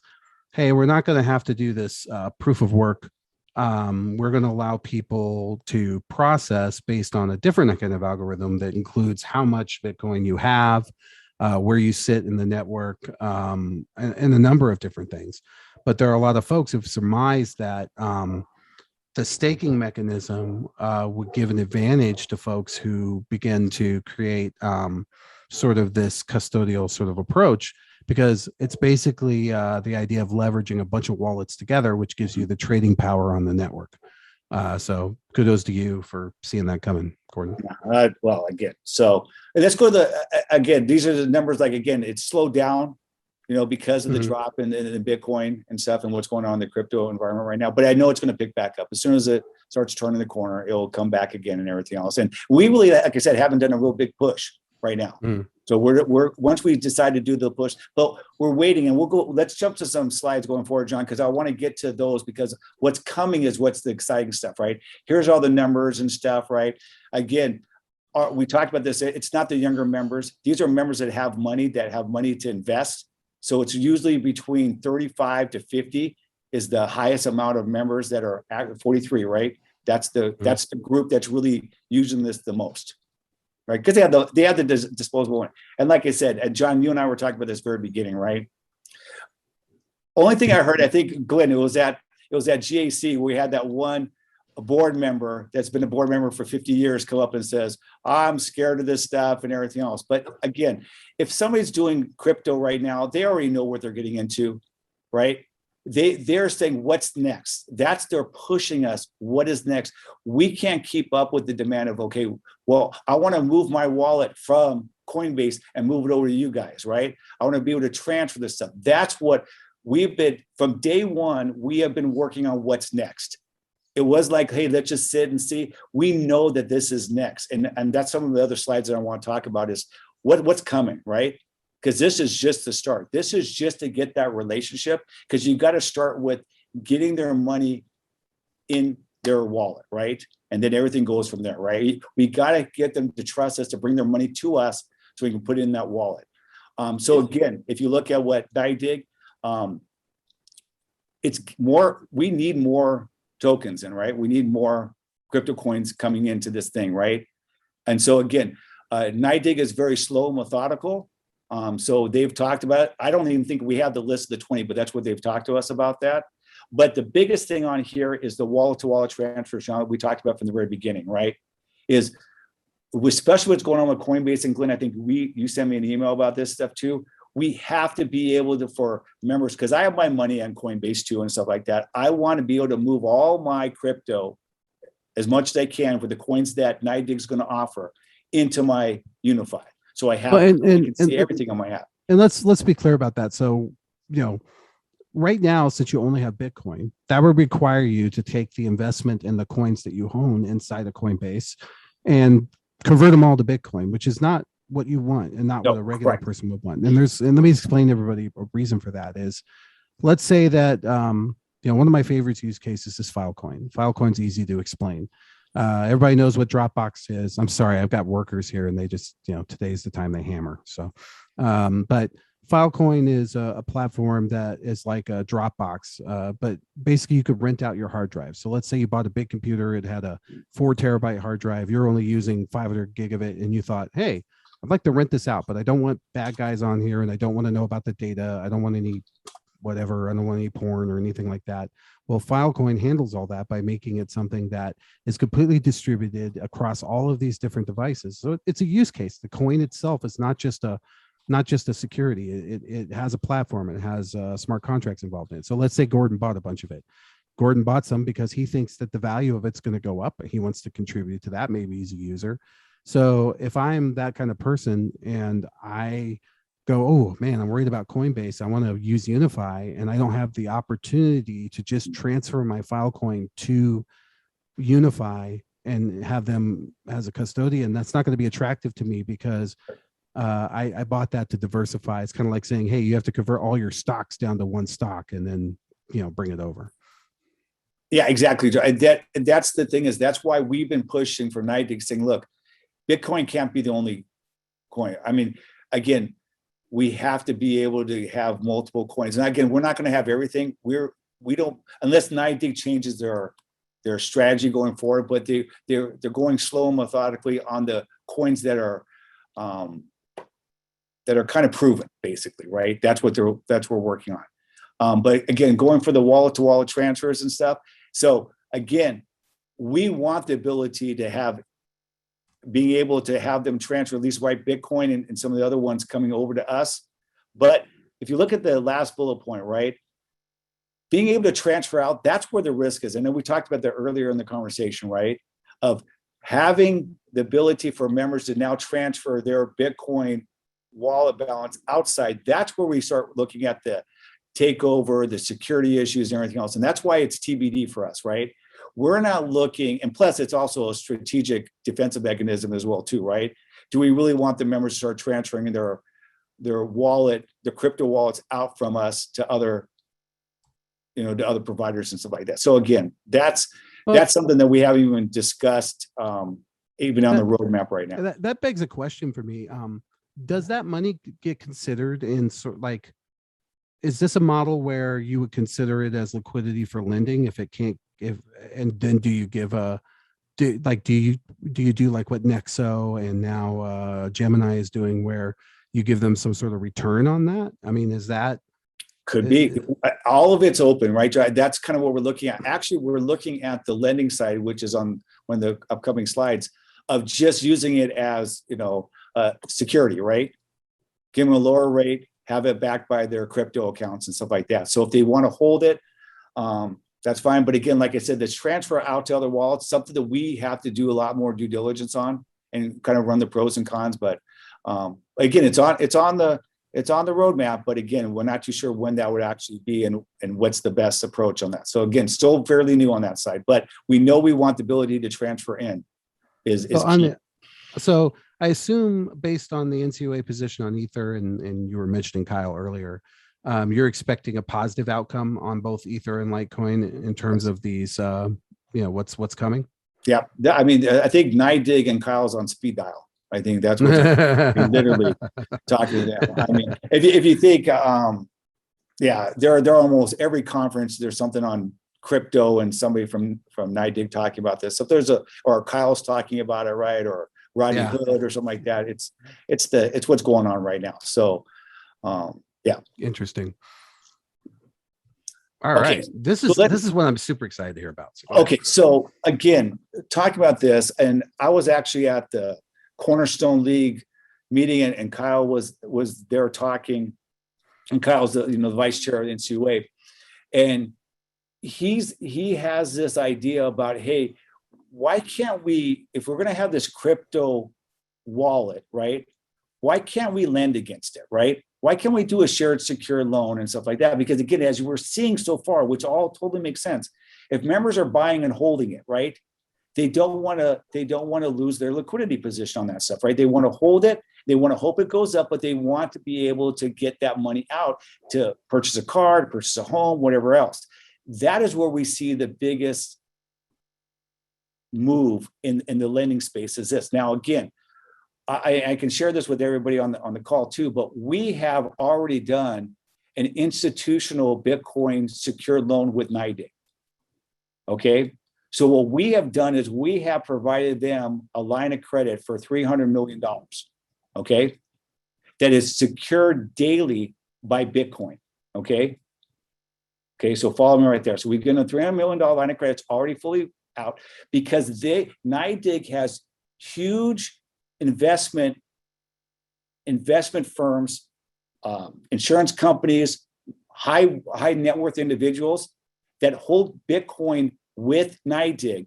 hey, we're not going to have to do this proof of work. We're going to allow people to process based on a different kind of algorithm that includes how much Bitcoin you have, where you sit in the network, and a number of different things. But there are a lot of folks who've surmised that the staking mechanism would give an advantage to folks who begin to create sort of this custodial sort of approach, because it's basically the idea of leveraging a bunch of wallets together, which gives you the trading power on the network. So kudos to you for seeing that coming, Gordon. Well, again, so let's go to again, these are the numbers, like, again, it's slowed down, because of the drop in Bitcoin and stuff and what's going on in the crypto environment right now. But I know it's going to pick back up. As soon as it starts turning the corner, it'll come back again and everything else. And we really, like I said, haven't done a real big push right now. So we're once we decide to do the push, but we're waiting, and we'll go. Let's jump to some slides going forward, John, because I want to get to those, because what's coming is what's the exciting stuff, right? Here's all the numbers and stuff, right? Again, we talked about this. It's not the younger members. These are members that have money to invest. So it's usually between 35 to 50 is the highest amount of members that are at 43, right? That's the group that's really using this the most. Right, because they have the disposable one, and like I said, John, you and I were talking about this very beginning, right? Only thing I heard, I think, Glenn, it was at GAC, we had that one board member that's been a board member for 50 years come up and says, I'm scared of this stuff and everything else. But again, if somebody's doing crypto right now, they already know what they're getting into, right? They're saying, what's next? They're pushing us. What is next? We can't keep up with the demand of, okay, well, I want to move my wallet from Coinbase and move it over to you guys, right? I want to be able to transfer this stuff. That's what we've been, from day one, we have been working on what's next. It was like, hey, let's just sit and see. We know that this is next. And that's some of the other slides that I want to talk about is what's coming, right? Because this is just the start. This is just to get that relationship, because you got to start with getting their money in their wallet, right? And then everything goes from there, right? We got to get them to trust us, to bring their money to us so we can put it in that wallet. So again, if you look at what NYDIG, it's more, we need more tokens in, right? We need more crypto coins coming into this thing, right? And so again, NYDIG is very slow and methodical. So they've talked about it. I don't even think we have the list of the 20, but that's what they've talked to us about that. But the biggest thing on here is the wallet-to-wallet transfer, Sean, we talked about from the very beginning, right? Is especially what's going on with Coinbase, and Glenn, I think you sent me an email about this stuff too. We have to be able to, for members, because I have my money on Coinbase too and stuff like that. I want to be able to move all my crypto as much as I can for the coins that NYDIG is going to offer into my Unify. So I have and see everything on my app. And let's be clear about that. So, right now, since you only have Bitcoin, that would require you to take the investment in the coins that you own inside of Coinbase and convert them all to Bitcoin, which is not what you want and not what a regular person would want. And let me explain to everybody a reason for that is, let's say that one of my favorite use cases is Filecoin. Filecoin's easy to explain. Everybody knows what Dropbox is. I'm sorry, I've got workers here and they just, today's the time they hammer. So, but Filecoin is a platform that is like a Dropbox, but basically you could rent out your hard drive. So let's say you bought a big computer, it had a 4 terabyte hard drive, you're only using 500 gig of it, and you thought, hey, I'd like to rent this out, but I don't want bad guys on here and I don't want to know about the data. I don't want any whatever, I don't want any porn or anything like that. Well, Filecoin handles all that by making it something that is completely distributed across all of these different devices. So it's a use case. The coin itself is not just a not just a security. It has a platform. It has smart contracts involved in it. So let's say Gordon bought a bunch of it. Gordon bought some because he thinks that the value of it's going to go up. He wants to contribute to that. Maybe he's a user. So if I'm that kind of person and I go, oh man, I'm worried about Coinbase, I want to use Unify, and I don't have the opportunity to just transfer my Filecoin to Unify and have them as a custodian, that's not going to be attractive to me because I bought that to diversify. It's kind of like saying, hey, you have to convert all your stocks down to one stock and then, bring it over. Yeah, exactly. That's the thing, is that's why we've been pushing for NYDIG, saying, look, Bitcoin can't be the only coin. I mean, again, we have to be able to have multiple coins. And again, we're not going to have everything. We don't, unless NYDIG changes their strategy going forward, but they're going slow and methodically on the coins that are kind of proven, basically, right? That's what we're working on. But again, going for the wallet to wallet transfers and stuff. So again, we want the ability to being able to have them transfer, at least right, Bitcoin and some of the other ones coming over to us. But if you look at the last bullet point, right, being able to transfer out, that's where the risk is. I know we talked about that earlier in the conversation, right, of having the ability for members to now transfer their Bitcoin wallet balance outside. That's where we start looking at the takeover, the security issues, and everything else. And that's why it's TBD for us, right? We're not looking, and plus it's also a strategic defensive mechanism as well, too, right? Do we really want the members to start transferring their wallet, the crypto wallets out from us to other, to other providers and stuff like that? So again, that's something that we haven't even discussed, even on the roadmap right now. That begs a question for me. Does that money get considered in is this a model where you would consider it as liquidity for lending if it can't and then do you give do you do like what Nexo and now Gemini is doing, where you give them some sort of return on that? I mean, is that could be all of it's open, right? That's kind of what we're looking at. Actually, we're looking at the lending side, which is on one of the upcoming slides, of just using it as security, right? Give them a lower rate, have it backed by their crypto accounts and stuff like that. So if they want to hold it, that's fine. But again, like I said, this transfer out to other wallets, something that we have to do a lot more due diligence on and kind of run the pros and cons. But again, it's on the roadmap. But again, we're not too sure when that would actually be and what's the best approach on that. So again, still fairly new on that side, but we know we want the ability to transfer in is key. So I assume, based on the NCUA position on Ether, and you were mentioning Kyle earlier, you're expecting a positive outcome on both Ether and Litecoin in terms of these, what's coming. Yeah, I mean, I think NYDIG and Kyle's on speed dial. I think that's what you're literally talking about. I mean, if you think, they're almost every conference. There's something on crypto and somebody from NYDIG talking about this. So if or Kyle's talking about it, right, or Rodney Hood or something like that. It's what's going on right now. So, interesting. All right, this is what I'm super excited to hear about. So again, talking about this, and I was actually at the Cornerstone League meeting, and Kyle was there talking, and Kyle's the vice chair of the NCUA, and he has this idea about, hey, why can't we, if we're going to have this crypto wallet, right? Why can't we lend against it, right? Why can't we do a shared secure loan and stuff like that? Because again, as we're seeing so far, which all totally makes sense, if members are buying and holding it, right, they don't want to lose their liquidity position on that stuff, right? They want to hold it, they want to hope it goes up, but they want to be able to get that money out to purchase a car, to purchase a home, whatever else. That is where we see the biggest move in the lending space is this. Now, again, I can share this with everybody on the call too, but we have already done an institutional Bitcoin secured loan with NYDIG. Okay. So what we have done is we have provided them a line of credit for $300 million. Okay. That is secured daily by Bitcoin. Okay. Okay. So follow me right there. So we've given a $300 million line of credit. It's already fully out because NYDIG has huge investment investment firms, insurance companies, high net worth individuals that hold Bitcoin with NYDIG,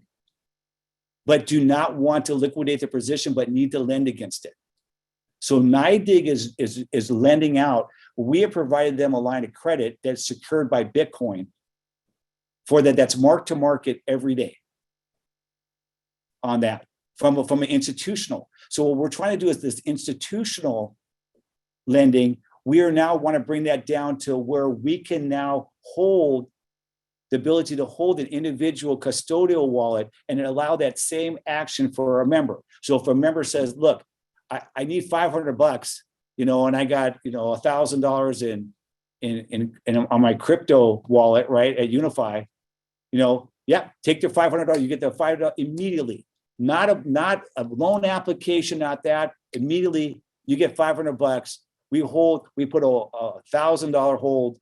but do not want to liquidate the position, but need to lend against it. So NYDIG is lending out. We have provided them a line of credit that's secured by Bitcoin for that. That's marked to market every day on that from an institutional. So what we're trying to do is this institutional lending. We are now want to bring that down to where we can now hold the ability to hold an individual custodial wallet and allow that same action for a member. So if a member says, look, I need $500, and I got, $1,000 in on my crypto wallet, right, at Unify, take the $500, you get the $5 immediately, not a loan application, not that, immediately you get $500. We put a $1,000 hold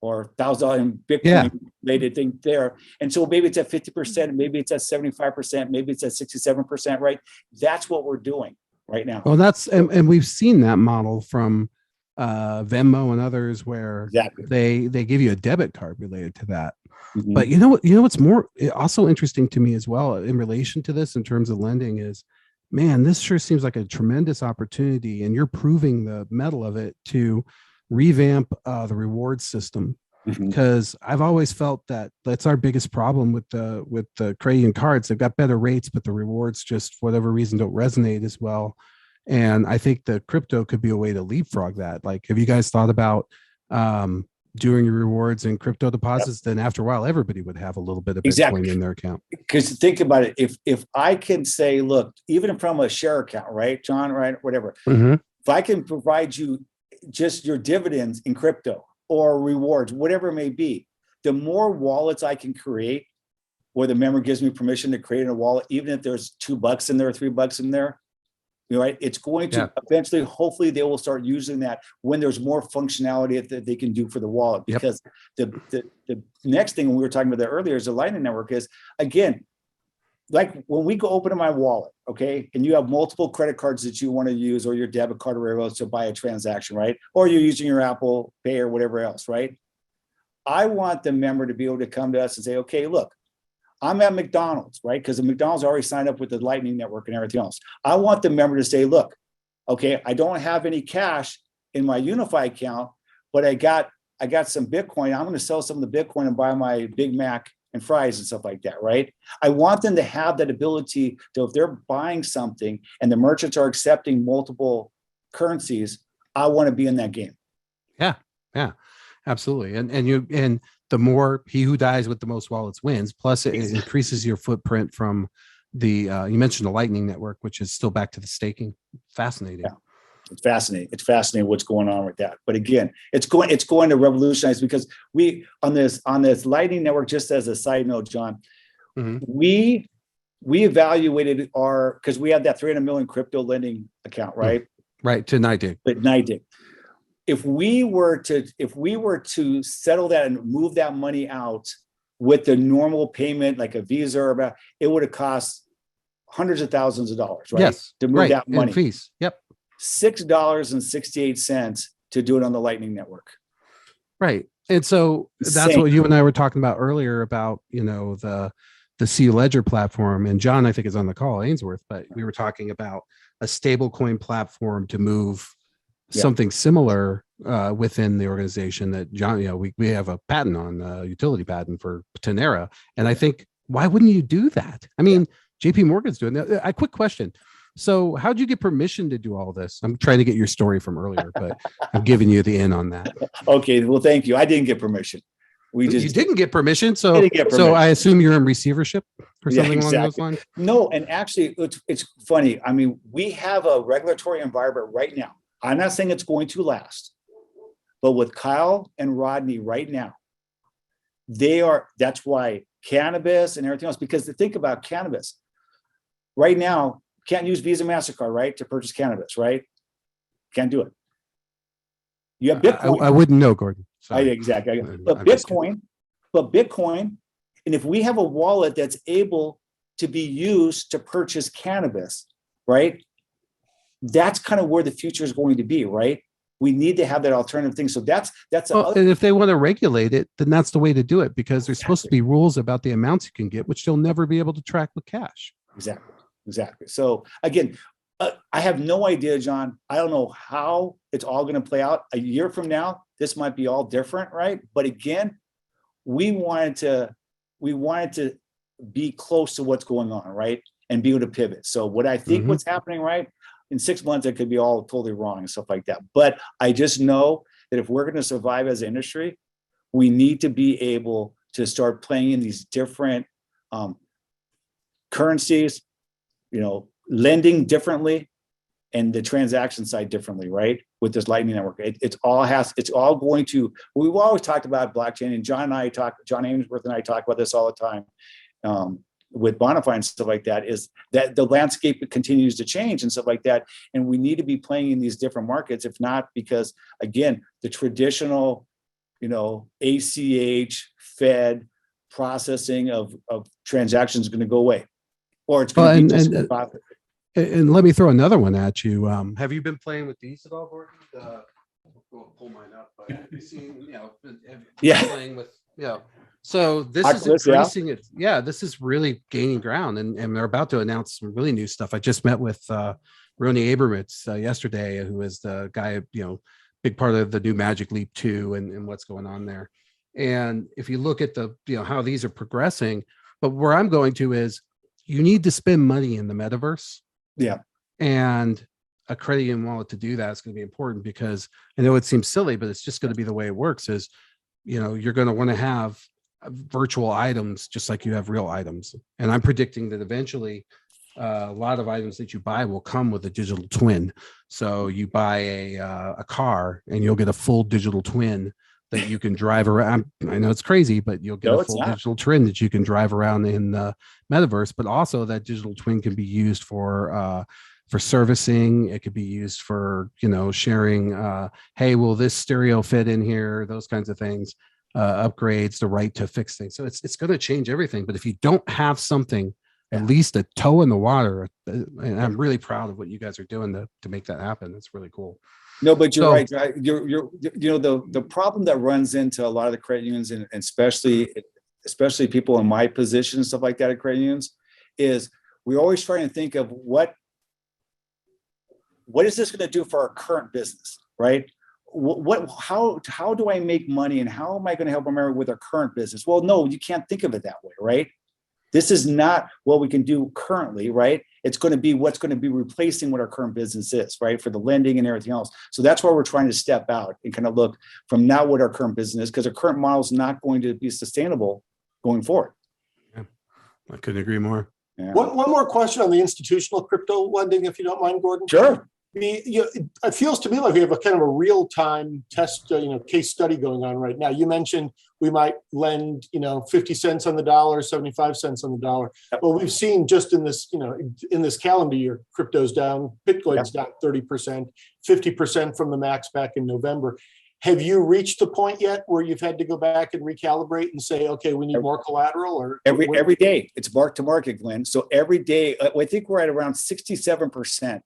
or $1,000 in Bitcoin related thing there. And so maybe it's at 50%, maybe it's at 75%, maybe it's at 67%, right? That's what we're doing right now. Well, and we've seen that model from Venmo and others where they give you a debit card related to that. Mm-hmm. But what's more also interesting to me as well in relation to this in terms of lending is, man, this sure seems like a tremendous opportunity, and you're proving the mettle of it to revamp the reward system. Because I've always felt that that's our biggest problem with the credit union cards. They've got better rates, but the rewards just for whatever reason don't resonate as well. And I think the crypto could be a way to leapfrog that. Like, have you guys thought about doing your rewards and crypto deposits? Then after a while, everybody would have a little bit of Bitcoin in their account. Because think about it. If I can say, look, even from a share account, right, John, right, whatever, if I can provide you just your dividends in crypto or rewards, whatever it may be, the more wallets I can create, where the member gives me permission to create a wallet, even if there's $2 in there or $3 in there, right? It's going to eventually, hopefully they will start using that when there's more functionality that they can do for the wallet. Because the next thing we were talking about that earlier is the Lightning Network is, again, like when we go open to my wallet, okay, and you have multiple credit cards that you want to use or your debit card or whatever else to buy a transaction, right? Or you're using your Apple Pay or whatever else, right? I want the member to be able to come to us and say, okay, look, I'm at McDonald's, right? Because the McDonald's already signed up with the Lightning Network and everything else. I want the member to say, look, okay, I don't have any cash in my Unify account, but I got some Bitcoin. I'm going to sell some of the Bitcoin and buy my Big Mac and fries and stuff like that, right? I want them to have that ability to, if they're buying something and the merchants are accepting multiple currencies, I want to be in that game. Yeah, absolutely. And the more he who dies with the most wallets wins. Plus, it increases your footprint from the. You mentioned the Lightning Network, which is still back to the staking. Fascinating. Yeah. It's fascinating. It's fascinating what's going on with that. But again, it's going to revolutionize, because we on this Lightning Network, just as a side note, John, we evaluated because we have that 300 million crypto lending account, right? Right, to NYDIG. But NYDIG. If we were to settle that and move that money out with the normal payment, like a Visa or about, it would have cost hundreds of thousands of dollars, right? Yes, to move that money. And fees. Yep. $6.68 to do it on the Lightning Network. Right. And so that's what you and I were talking about earlier about, the C Ledger platform. And John, I think, is on the call, Ainsworth, but we were talking about a stablecoin platform to move something similar within the organization that John, we have a patent on, utility patent for Tenera. And I think, why wouldn't you do that? I mean, JP Morgan's doing that. A quick question. So how'd you get permission to do all this? I'm trying to get your story from earlier, but I'm giving you the in on that. Okay. Well, thank you. I didn't get permission. You didn't get permission. So I assume you're in receivership or something along those lines? No. And actually it's funny. I mean, we have a regulatory environment right now. I'm not saying it's going to last, but with Kyle and Rodney right now, that's why cannabis and everything else, because to think about cannabis right now, can't use Visa, MasterCard, right, to purchase cannabis, right? Can't do it. You have Bitcoin. I wouldn't know, Gordon. Exactly. But Bitcoin, and if we have a wallet that's able to be used to purchase cannabis, right? that's kind of where the future is going to be, right? We need to have that alternative thing. So that's and if they want to regulate it, then that's the way to do it, because there's supposed to be rules about the amounts you can get, which they'll never be able to track with cash. Exactly. So again, I have no idea, John. I don't know how it's all going to play out. A year from now, this might be all different, right? But again, we wanted to be close to what's going on, right? And be able to pivot. So what I think what's happening, right? In 6 months, it could be all totally wrong and stuff like that. But I just know that if we're going to survive as an industry, we need to be able to start playing in these different currencies, lending differently, and the transaction side differently, right? With this Lightning Network, it's all going to. We've always talked about blockchain, and John Amesworth and I talk about this all the time. With Bonify and stuff like that, is that the landscape continues to change and stuff like that. And we need to be playing in these different markets, if not because, again, the traditional, ACH, Fed processing of transactions is going to go away. Or it's going to be profit. And let me throw another one at you. Have you been playing with these at all, Gordon? I'll pull mine up. But have you seen, playing with, So this is increasing it. Yeah, this is really gaining ground, and they're about to announce some really new stuff. I just met with Rony Abramovitz yesterday, who is the guy, big part of the new Magic Leap 2 and what's going on there. And if you look at the, how these are progressing, but where I'm going to is you need to spend money in the metaverse. Yeah. And a credit union wallet to do that is going to be important, because I know it seems silly, but it's just going to be the way it works is, you're going to want to have virtual items just like you have real items. And I'm predicting that eventually a lot of items that you buy will come with a digital twin. So you buy a car and you'll get a full digital twin that you can drive around. I know it's crazy, but you'll get a full digital twin that you can drive around in the metaverse. But also that digital twin can be used for servicing. It could be used for, sharing, hey, will this stereo fit in here? Those kinds of things. Upgrades, the right to fix things. So it's going to change everything. But if you don't have something, at least a toe in the water, and I'm really proud of what you guys are doing to make that happen. It's really cool. No, but you're right. You're the problem that runs into a lot of the credit unions, and especially people in my position and stuff like that at credit unions, is we're always trying to think of what is this going to do for our current business, right? How do I make money, and how am I going to help America with our current business? Well, no, you can't think of it that way, right? This is not what we can do currently, right? It's going to be what's going to be replacing what our current business is, right? For the lending and everything else. So that's why we're trying to step out and kind of look from now what our current business is, because our current model is not going to be sustainable going forward. Yeah, I couldn't agree more. Yeah. One more question on the institutional crypto lending, if you don't mind, Gordon. Sure. It feels to me like we have a kind of a real-time test, case study going on right now. You mentioned we might lend, 50 cents on the dollar, 75 cents on the dollar. Well, we've seen just in this, in this calendar year, crypto's down, Bitcoin's down 30%, 50% from the max back in November. Have you reached the point yet where you've had to go back and recalibrate and say, okay, we need more collateral? Or every day it's mark to market, Glenn. So every day, I think we're at around 67%.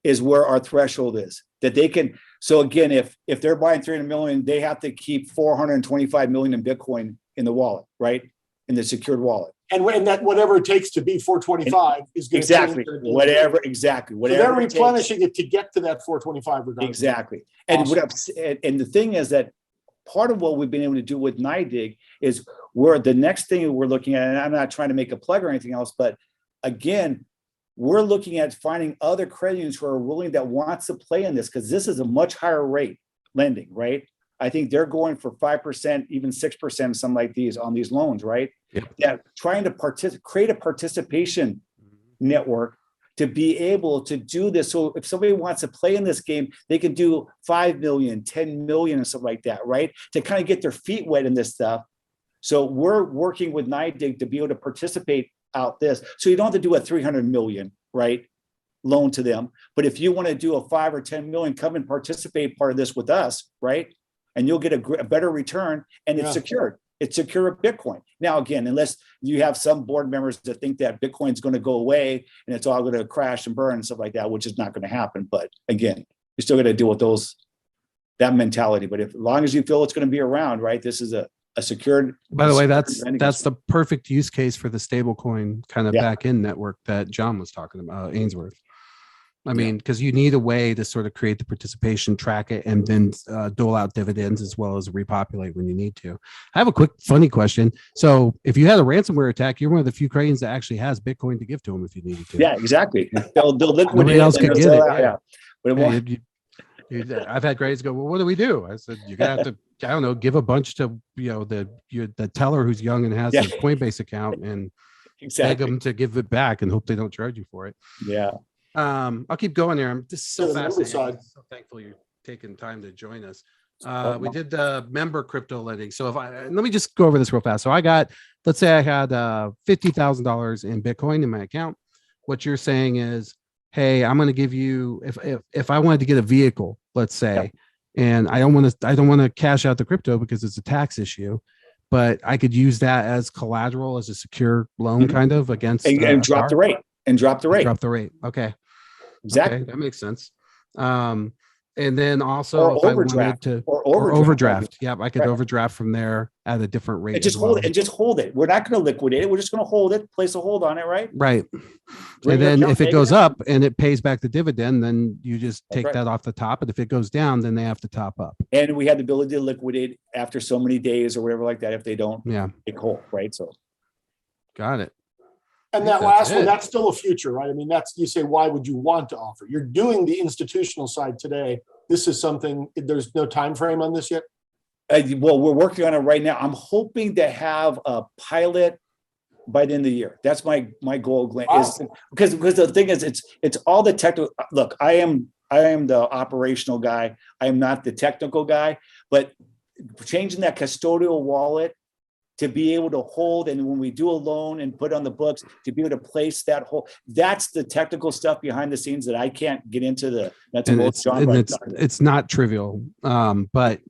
Is where our threshold is that they can. So again, if they're buying 300 million, they have to keep 425 million in Bitcoin in the wallet, right? In the secured wallet. And that whatever it takes to be 425 is going to whatever. So they're replenishing it to get to that 425 regardless. Exactly. And awesome. And the thing is that part of what we've been able to do with NYDIG is the next thing we're looking at, and I'm not trying to make a plug or anything else, but again, we're looking at finding other credit unions who are willing, that wants to play in this, because this is a much higher rate lending, right? I think they're going for 5%, even 6%, something like these on these loans, right? Yep. Yeah, trying to create a participation network to be able to do this. So if somebody wants to play in this game, they can do 5 million, 10 million, and stuff like that, right? To kind of get their feet wet in this stuff. So we're working with NYDIG to be able to participate out this. So you don't have to do a 300 million, right, loan to them. But if you want to do a 5 or 10 million, come and participate part of this with us, right? And you'll get a better return, and it's secured. it's secure Bitcoin. Now, again, unless you have some board members that think that Bitcoin is going to go away and it's all going to crash and burn and stuff like that, which is not going to happen. But again, you're still going to deal with that mentality. But as long as you feel it's going to be around, right? This is a secured. By the way, that's the perfect use case for the stablecoin kind of back end network that John was talking about, Ainsworth. I mean, because you need a way to sort of create the participation, track it, and then dole out dividends as well as repopulate when you need to. I have a quick funny question. So if you had a ransomware attack, you're one of the few cranes that actually has Bitcoin to give to them if you needed to. Yeah, exactly. They'll liquidate. Nobody else could get it. Yeah. But it won't. I've had grades go, well, what do we do? I said, you're gonna have to, I don't know, give a bunch to the teller who's young and has a Coinbase account and beg them to give it back and hope they don't charge you for it. Yeah. I'll keep going here. I'm just so fascinated. Side. So thankful you're taking time to join us. We did the member crypto lending. So let me just go over this real fast. So let's say I had $50,000 in Bitcoin in my account. What you're saying is, hey, I'm going to give you, if I wanted to get a vehicle, let's say, and I don't want to cash out the crypto because it's a tax issue, but I could use that as collateral, as a secure loan kind of against and drop the rate. Drop the rate. Okay. Exactly. Okay, that makes sense. And then also or overdraft, or overdraft. Yep, I could overdraft from there at a different rate. And just hold it. We're not going to liquidate it. We're just going to hold it, place a hold on it, right? Right. And then if it goes up and it pays back the didividend, then you just take that off the top. And if it goes down, then they have to top up. And we have the ability to liquidate after so many days or whatever like that if they don't take hold, right? So got it. And that last one, that's still a future, right? I mean, you say, why would you want to offer? You're doing the institutional side today. This is something, there's no time frame on this yet? Well, we're working on it right now. I'm hoping to have a pilot by the end of the year. That's my goal, Glenn. Because the thing is, it's all the technical. Look, I am the operational guy. I am not the technical guy. But changing that custodial wallet to be able to hold, and when we do a loan and put on the books, to be able to place that that's the technical stuff behind the scenes that I can't get into. It's not trivial, but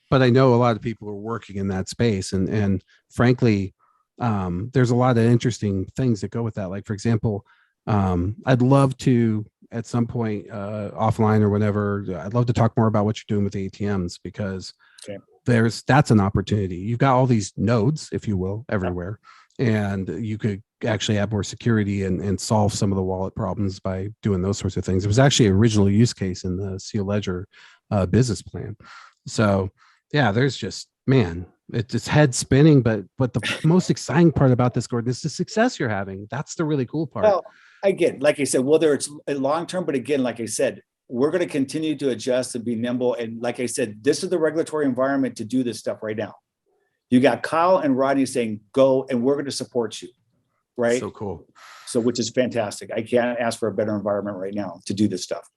I know a lot of people are working in that space, and frankly, there's a lot of interesting things that go with that. Like, for example, I'd love to at some point offline or whatever, I'd love to talk more about what you're doing with ATMs, because that's an opportunity. You've got all these nodes, if you will, everywhere, and you could actually have more security and solve some of the wallet problems by doing those sorts of things. It was actually an original use case in the Seal Ledger business plan. So there's just, man, it's head spinning, but the most exciting part about this, Gordon, is the success you're having. That's the really cool part. Well, again, like I said, whether it's a long term, but again, like I said, we're going to continue to adjust and be nimble. And like I said, this is the regulatory environment to do this stuff right now. You got Kyle and Rodney saying, go, and we're going to support you. Right. So cool. So, which is fantastic. I can't ask for a better environment right now to do this stuff.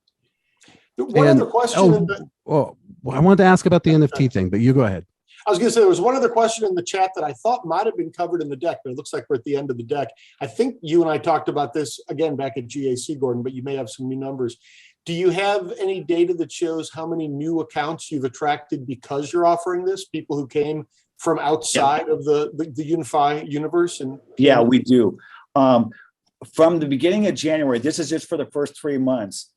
One other question. I wanted to ask about the NFT thing, but you go ahead. I was going to say, there was one other question in the chat that I thought might have been covered in the deck, but it looks like we're at the end of the deck. I think you and I talked about this again back at GAC, Gordon, but you may have some new numbers. Do you have any data that shows how many new accounts you've attracted because you're offering this? People who came from outside of the Unify universe? And we do. From the beginning of January, this is just for the first 3 months.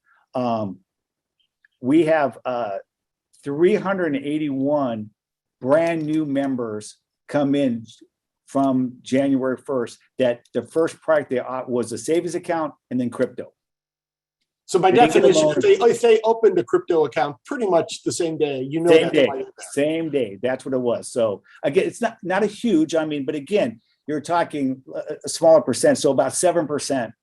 We have 381 brand new members come in from January 1st, that the first product they was a savings account and then crypto. So by definition, if they opened a crypto account pretty much the same day, same day. That's what it was. So again, it's not a huge, but again, you're talking a smaller percent. So about 7%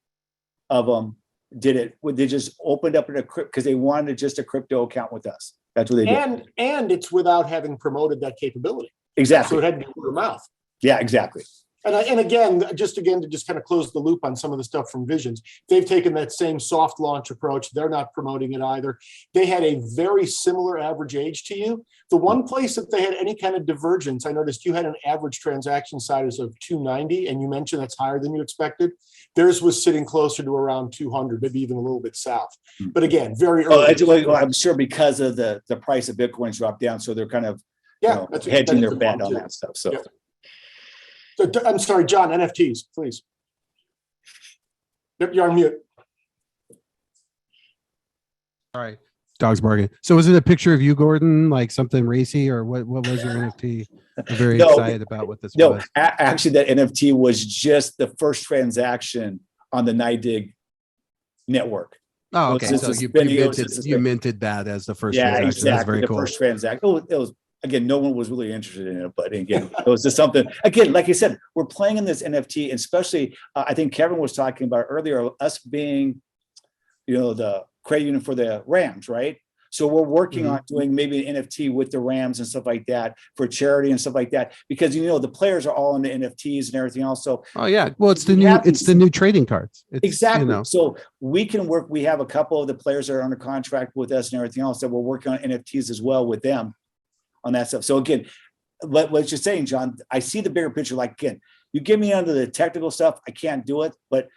of them did it. They just opened up because they wanted just a crypto account with us. That's what they did. And it's without having promoted that capability. Exactly. So it had to be word of mouth. Yeah, exactly. And again, to just kind of close the loop on some of the stuff from Visions, they've taken that same soft launch approach. They're not promoting it either. They had a very similar average age to you. The one place that they had any kind of divergence, I noticed you had an average transaction size of 290, and you mentioned that's higher than you expected. Theirs was sitting closer to around 200, maybe even a little bit south. But again, very early. I'm sure because of the price of Bitcoin's dropped down, so they're kind of Yeah, hedging their that's bet important on too. that stuff. So. Yeah. So, I'm sorry, John, NFTs, please. Yep, you're on mute. Sorry, dog's barking. So was it a picture of you, Gordon, like something racy, or what was your NFT? I'm very No, excited about what this No, was. actually, that NFT was just the first transaction on the NYDIG network. Oh, It okay. was So just a you video, it was just a- minted that as the first Yeah, transaction. exactly. That's very The cool. first transaction. Oh, it was, again, no one was really interested in it, but again, it was just something. Again, like I said, we're playing in this NFT, and especially I think Kevin was talking about earlier, us being, the credit union for the Rams, right? So we're working on doing maybe an NFT with the Rams and stuff like that for charity and stuff like that, because the players are all into NFTs and everything else. So Oh yeah, well it's the new trading cards. It's, exactly. So we can work. We have a couple of the players that are under contract with us and everything else that we're working on NFTs as well with them on that stuff. So again, what you're saying, John, I see the bigger picture. Like, again, you get me under the technical stuff, I can't do it, but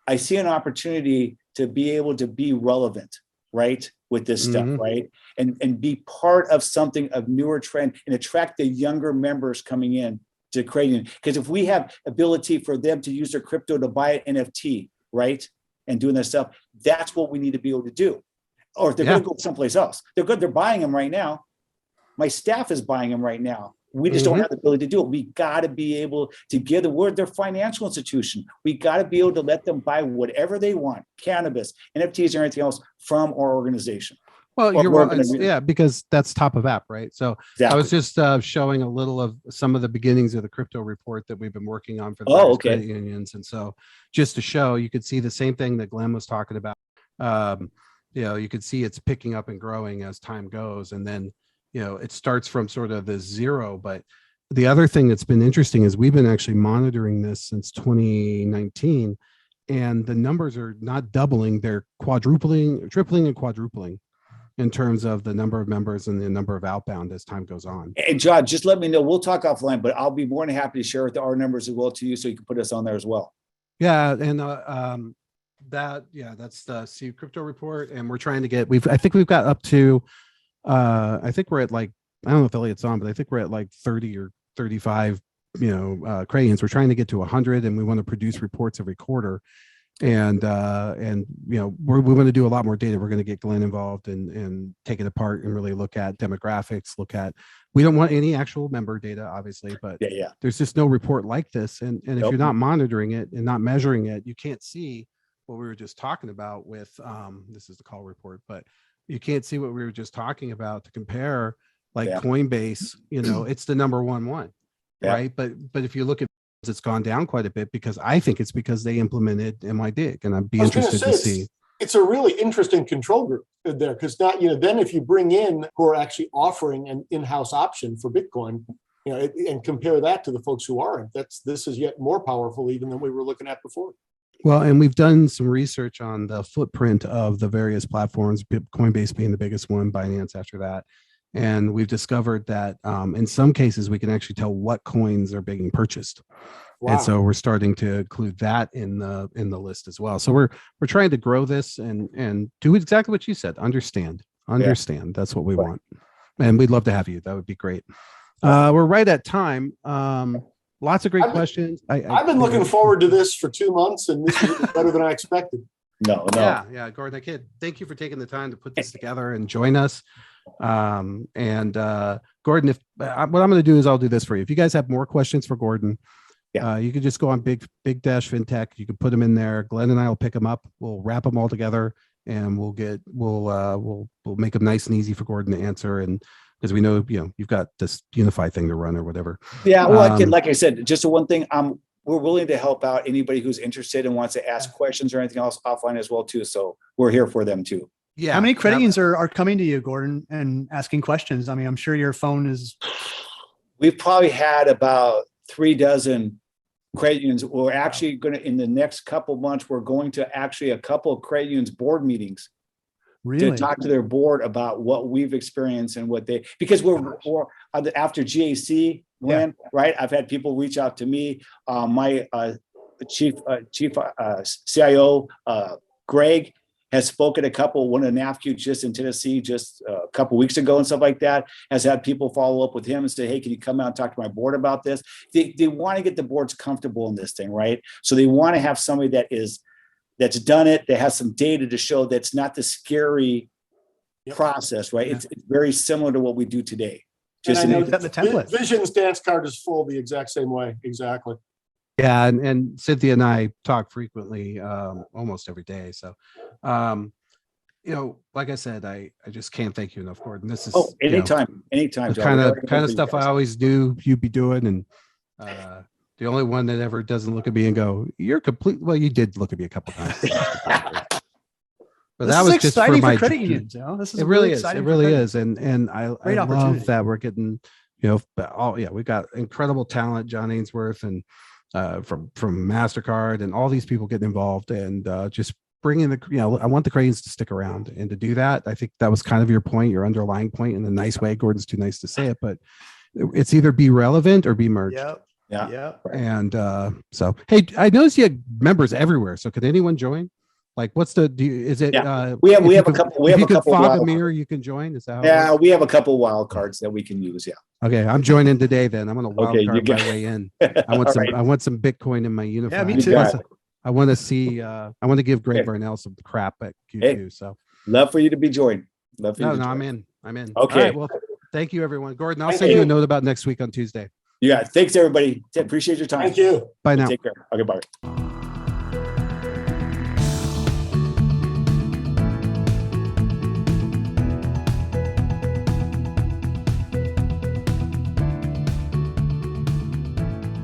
I see an opportunity to be able to be relevant, right, with this stuff, right, and be part of something of newer trend and attract the younger members coming in to creating. Because if we have ability for them to use their crypto to buy an NFT, right, and doing this stuff, that's what we need to be able to do. Or if they're going to go someplace else, they're good. They're buying them right now. My staff is buying them right now. We just don't have the ability to do it. We got to be able to give the word. They're financial institution. We got to be able to let them buy whatever they want, cannabis, NFTs, or anything else from our organization. Well, because that's top of app, right? So I was just showing a little of some of the beginnings of the crypto report that we've been working on for the various credit unions. And so just to show, you could see the same thing that Glenn was talking about. You could see it's picking up and growing as time goes. And then, it starts from sort of the zero. But the other thing that's been interesting is we've been actually monitoring this since 2019, and the numbers are not doubling, they're quadrupling, tripling and quadrupling in terms of the number of members and the number of outbound as time goes on. And John, just let me know. We'll talk offline, but I'll be more than happy to share with our numbers as well to you, so you can put us on there as well. Yeah, and that's the C crypto report, and we're trying to get. I think we've got up to. I think we're at I don't know if Elliot's on, but I think we're at 30 or 35. Crayons. We're trying to get to 100, and we want to produce reports every quarter. And we want to do a lot more data. We're going to get Glenn involved and take it apart and really look at demographics. We don't want any actual member data, obviously, but there's just no report like this. And if you're not monitoring it and not measuring it, you can't see what we were just talking about with this is the call report, but you can't see what we were just talking about to compare Coinbase. It's the number one, right? But if you look at it's gone down quite a bit, because I think it's because they implemented MYDIG, and I'd be interested to see. It's a really interesting control group there, because now, then if you bring in who are actually offering an in-house option for Bitcoin, and compare that to the folks who aren't, this is yet more powerful even than we were looking at before. Well, and we've done some research on the footprint of the various platforms, Coinbase being the biggest one, Binance after that. And we've discovered that in some cases, we can actually tell what coins are being purchased. Wow. And so we're starting to include that in the list as well. So we're trying to grow this and do exactly what you said. Understand. That's what we want. And we'd love to have you. That would be great. We're right at time. Lots of great questions. I've been looking forward to this for 2 months, and this is better than I expected. No. Yeah, Gordon, thank you for taking the time to put this together and join us. Gordon, if what I'm going to do is I'll do this for you. If you guys have more questions for Gordon, you can just go on big dash fintech. You can put them in there. Glenn and I will pick them up. We'll wrap them all together, and we'll make them nice and easy for Gordon to answer. And because we know, you've got this Unify thing to run or whatever. Yeah. Well, like I said, just one thing, we're willing to help out anybody who's interested and wants to ask questions or anything else offline as well too. So we're here for them too. Yeah. How many credit unions are coming to you, Gordon, and asking questions? I mean, I'm sure your phone is. We've probably had about 3 dozen credit unions. We're actually going to, in the next couple of months, we're going to actually a couple of credit unions board meetings. Really? To talk to their board about what we've experienced and what because we're after GAC, Glenn, right? I've had people reach out to me. My chief CIO, Greg, has spoken one of the NAFQ just in Tennessee just a couple weeks ago and stuff like that, has had people follow up with him and say, hey, can you come out and talk to my board about this? They want to get the boards comfortable in this thing, right? So they want to have somebody that's done it, that has some data to show that's not the scary process, right? Yeah. It's very similar to what we do today. And I know the template. Vision's dance card is full the exact same way. Exactly. Yeah, and Cynthia and I talk frequently, almost every day. So, like I said, I just can't thank you enough, Gordon. This is anytime, the John. kind of stuff I always knew you'd be doing, and the only one that ever doesn't look at me and go, "You're complete." Well, you did look at me a couple times, but that was just for exciting my for credit unions. This is it really is. exciting It for really credit- is, and I love opportunity. that we're getting, we got incredible talent, John Ainsworth, and from MasterCard, and all these people getting involved, and just bringing I want the credit to stick around, and to do that, I think that was kind of your point, your underlying point, in a nice way. Gordon's too nice to say it, but it's either be relevant or be merged. Yep. Yeah. Yep. And so, hey, I noticed you had members everywhere. So could anyone join? Like, what's the? Is it? We have a couple. We have a couple. Fog a Wild mirror, you can join. Is that? How it yeah, works? we have a couple wild cards that we can use. Yeah. Okay, I'm joining today. Then I'm gonna wild Okay, card you my got- way in. I want All some. right. I want some Bitcoin in my Unify. Yeah, me You too. got it. I want to see. I want to give Greg Okay. Varnell some crap at Q2. Hey. So Love for you to be joined. Love for you. no, to no, join. I'm in. I'm in. Okay. All right, well, thank you, everyone. Gordon, I'll Thank send you you. a note about next week on Tuesday. Yeah. Thanks, everybody. Appreciate your time. Thank you. Bye now. Take care. Okay. Bye.